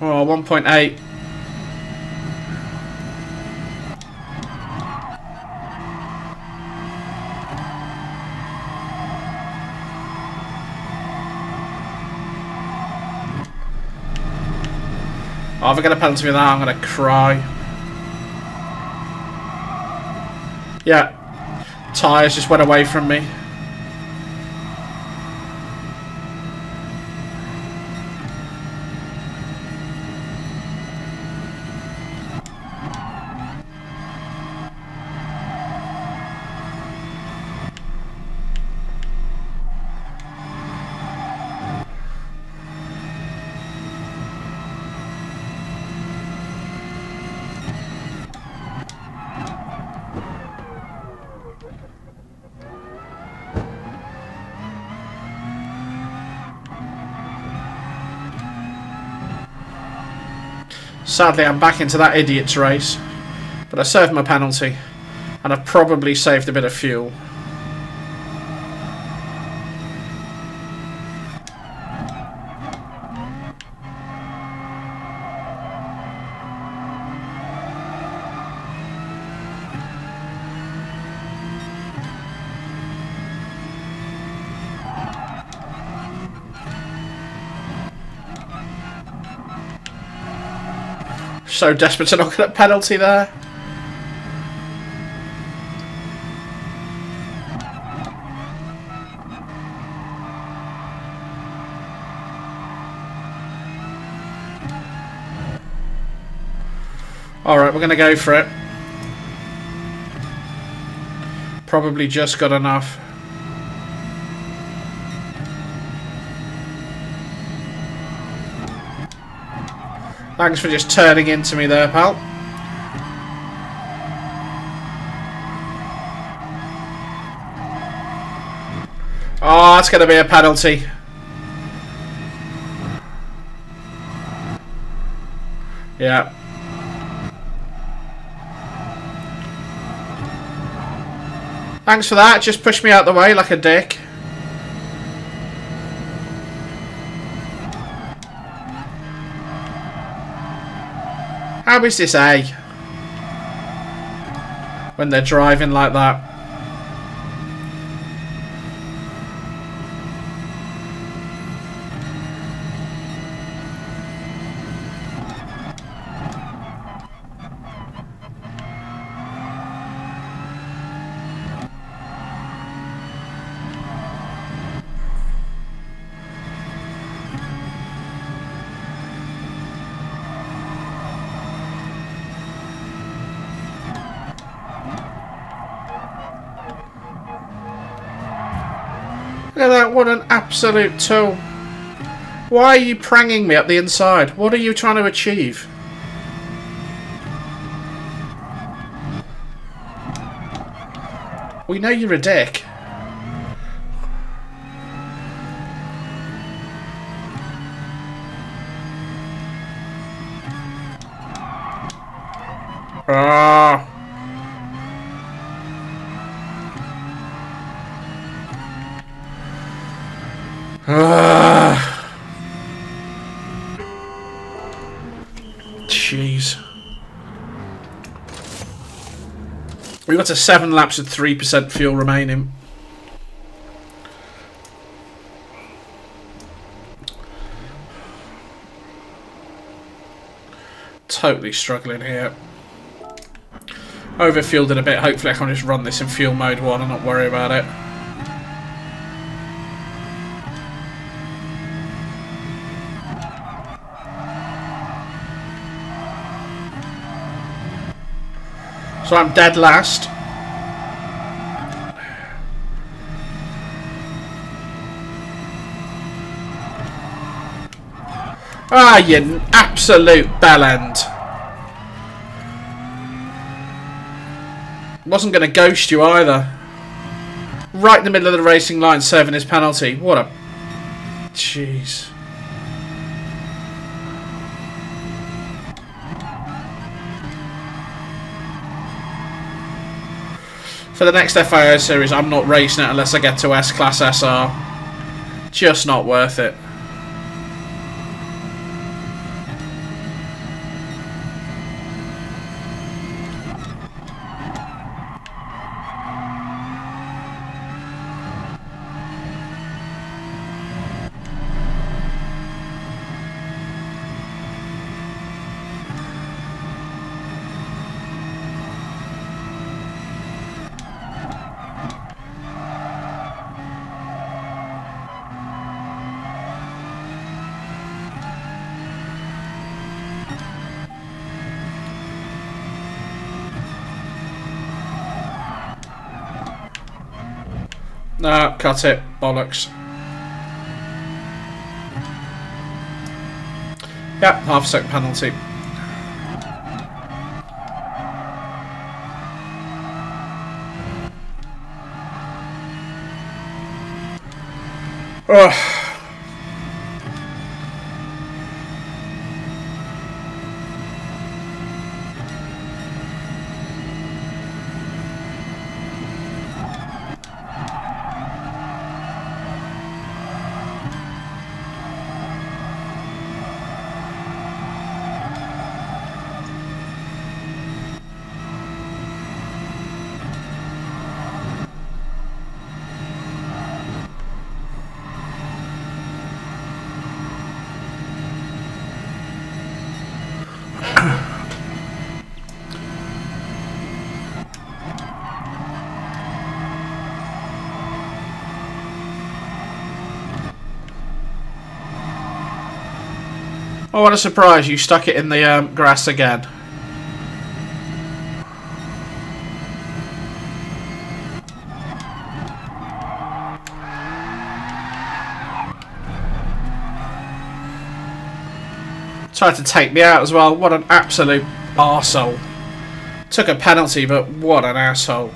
Oh, 1.8. Oh, if I get a penalty for that, I'm going to cry. Yeah. Tyres just went away from me. Sadly, I'm back into that idiot's race, but I served my penalty, and I've probably saved a bit of fuel. So desperate to not get a penalty there. Alright, we're going to go for it. Probably just got enough. Thanks for just turning into me there, pal. Oh, that's going to be a penalty. Yeah. Thanks for that. Just push me out the way like a dick. How is this A? When they're driving like that. Look at that, what an absolute tool. Why are you pranging me up the inside? What are you trying to achieve? We know you're a dick. Ah. Jeez. We got to 7 laps with 3% fuel remaining. Totally struggling here. Overfueled it a bit. Hopefully I can just run this in fuel mode 1 and not worry about it. So I'm dead last. Ah, you absolute bellend. Wasn't going to ghost you either. Right in the middle of the racing line, serving his penalty. What a... Jeez. For the next FIO series, I'm not racing it unless I get to S-Class SR. Just not worth it. No, cut it. Bollocks. Yep, half-second penalty. Ugh. Oh, what a surprise, you stuck it in the grass again. Tried to take me out as well. What an absolute arsehole. Took a penalty, but what an asshole.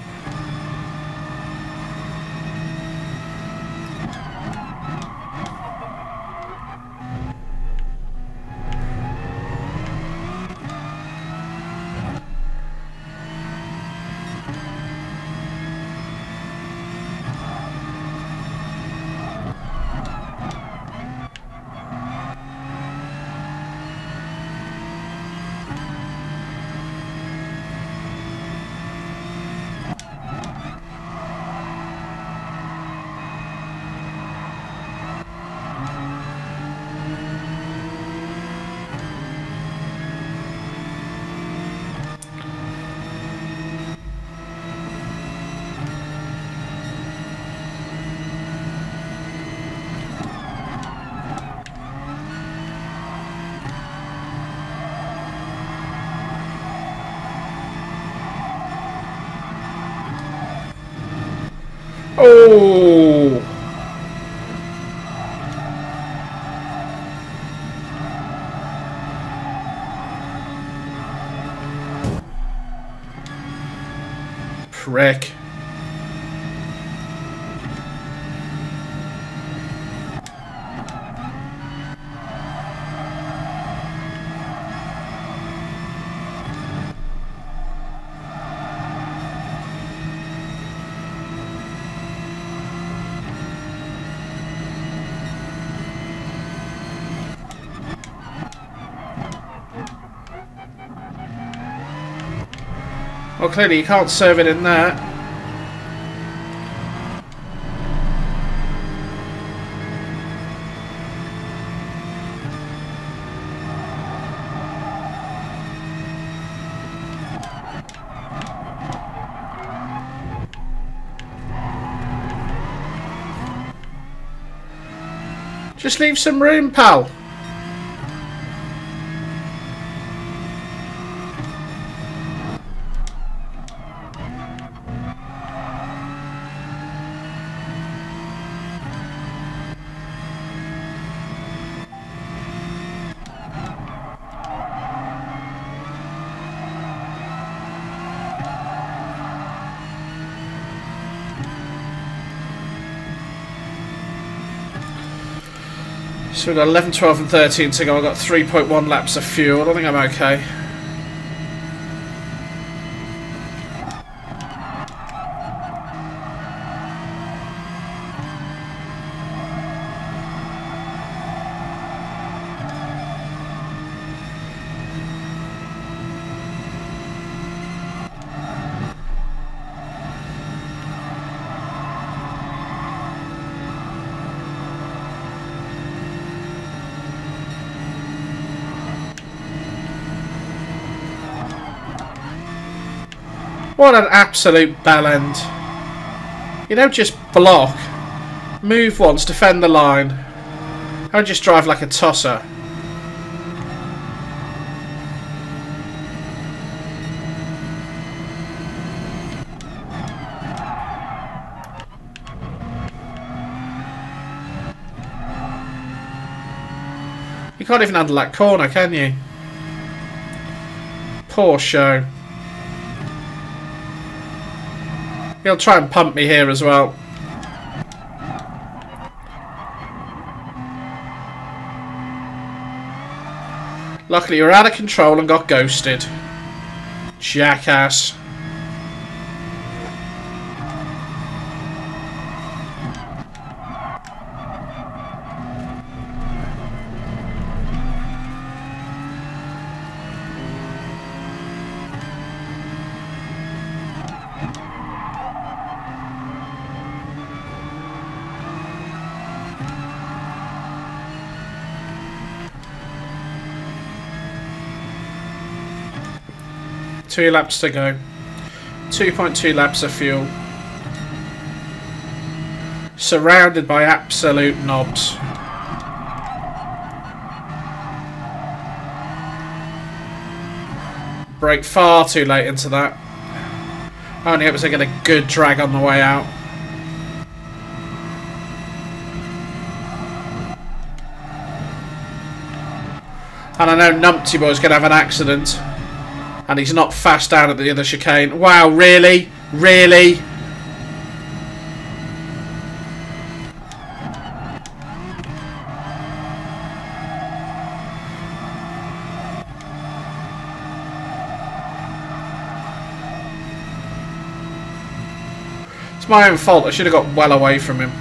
Oh! Prick. Well, clearly you can't serve it in there. Just leave some room, pal. So we've got 11, 12 and 13 to go. I've got 3.1 laps of fuel. I think I'm okay. What an absolute bellend. You don't just block. Move once, defend the line. Don't just drive like a tosser. You can't even handle that corner, can you? Poor show. He'll try and pump me here as well. Luckily you're out of control and got ghosted. Jackass. Two laps to go. 2.2 laps of fuel. Surrounded by absolute knobs. Brake far too late into that. Only hope to get a good drag on the way out. And I know Numpty Boy's going to have an accident. And he's not fast down at the other chicane. Wow, really? Really? It's my own fault. I should have got well away from him.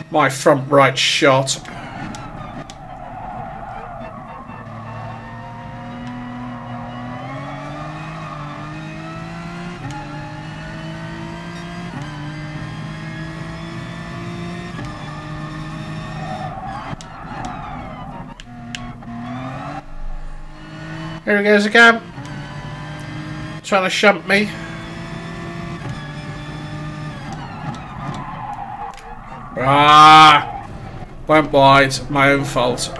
My front right shot. Here he goes again. Trying to shunt me. Ah! Went wide. My own fault.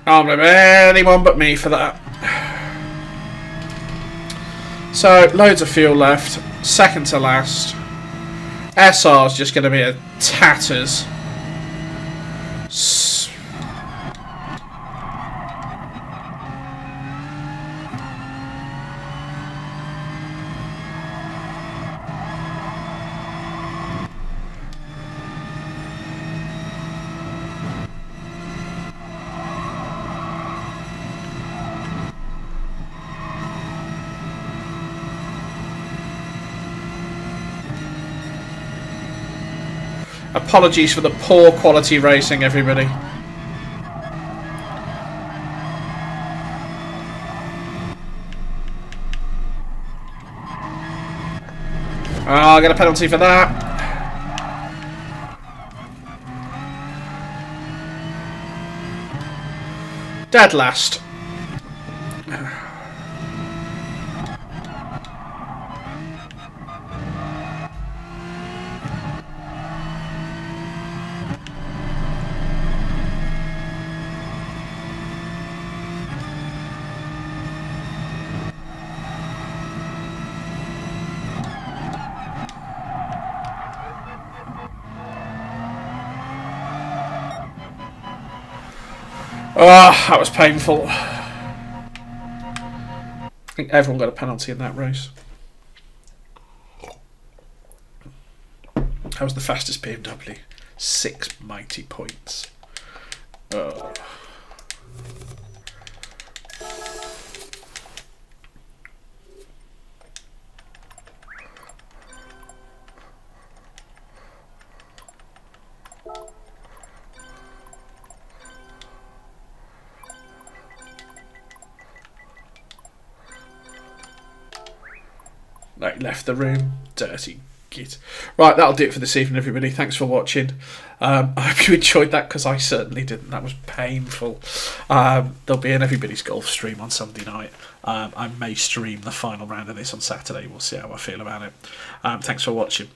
Can't blame anyone but me for that. So, loads of fuel left. Second to last. SR's just going to be a tatters. Apologies for the poor quality racing, everybody. Oh, I'll get a penalty for that. Dead last. Oh, that was painful. I think everyone got a penalty in that race. That was the fastest BMW. 6 mighty points. Oh. No, he left the room. Dirty git. Right, that'll do it for this evening, everybody. Thanks for watching. I hope you enjoyed that, because I certainly didn't. That was painful. There'll be an Everybody's Golf stream on Sunday night. I may stream the final round of this on Saturday. We'll see how I feel about it. Thanks for watching.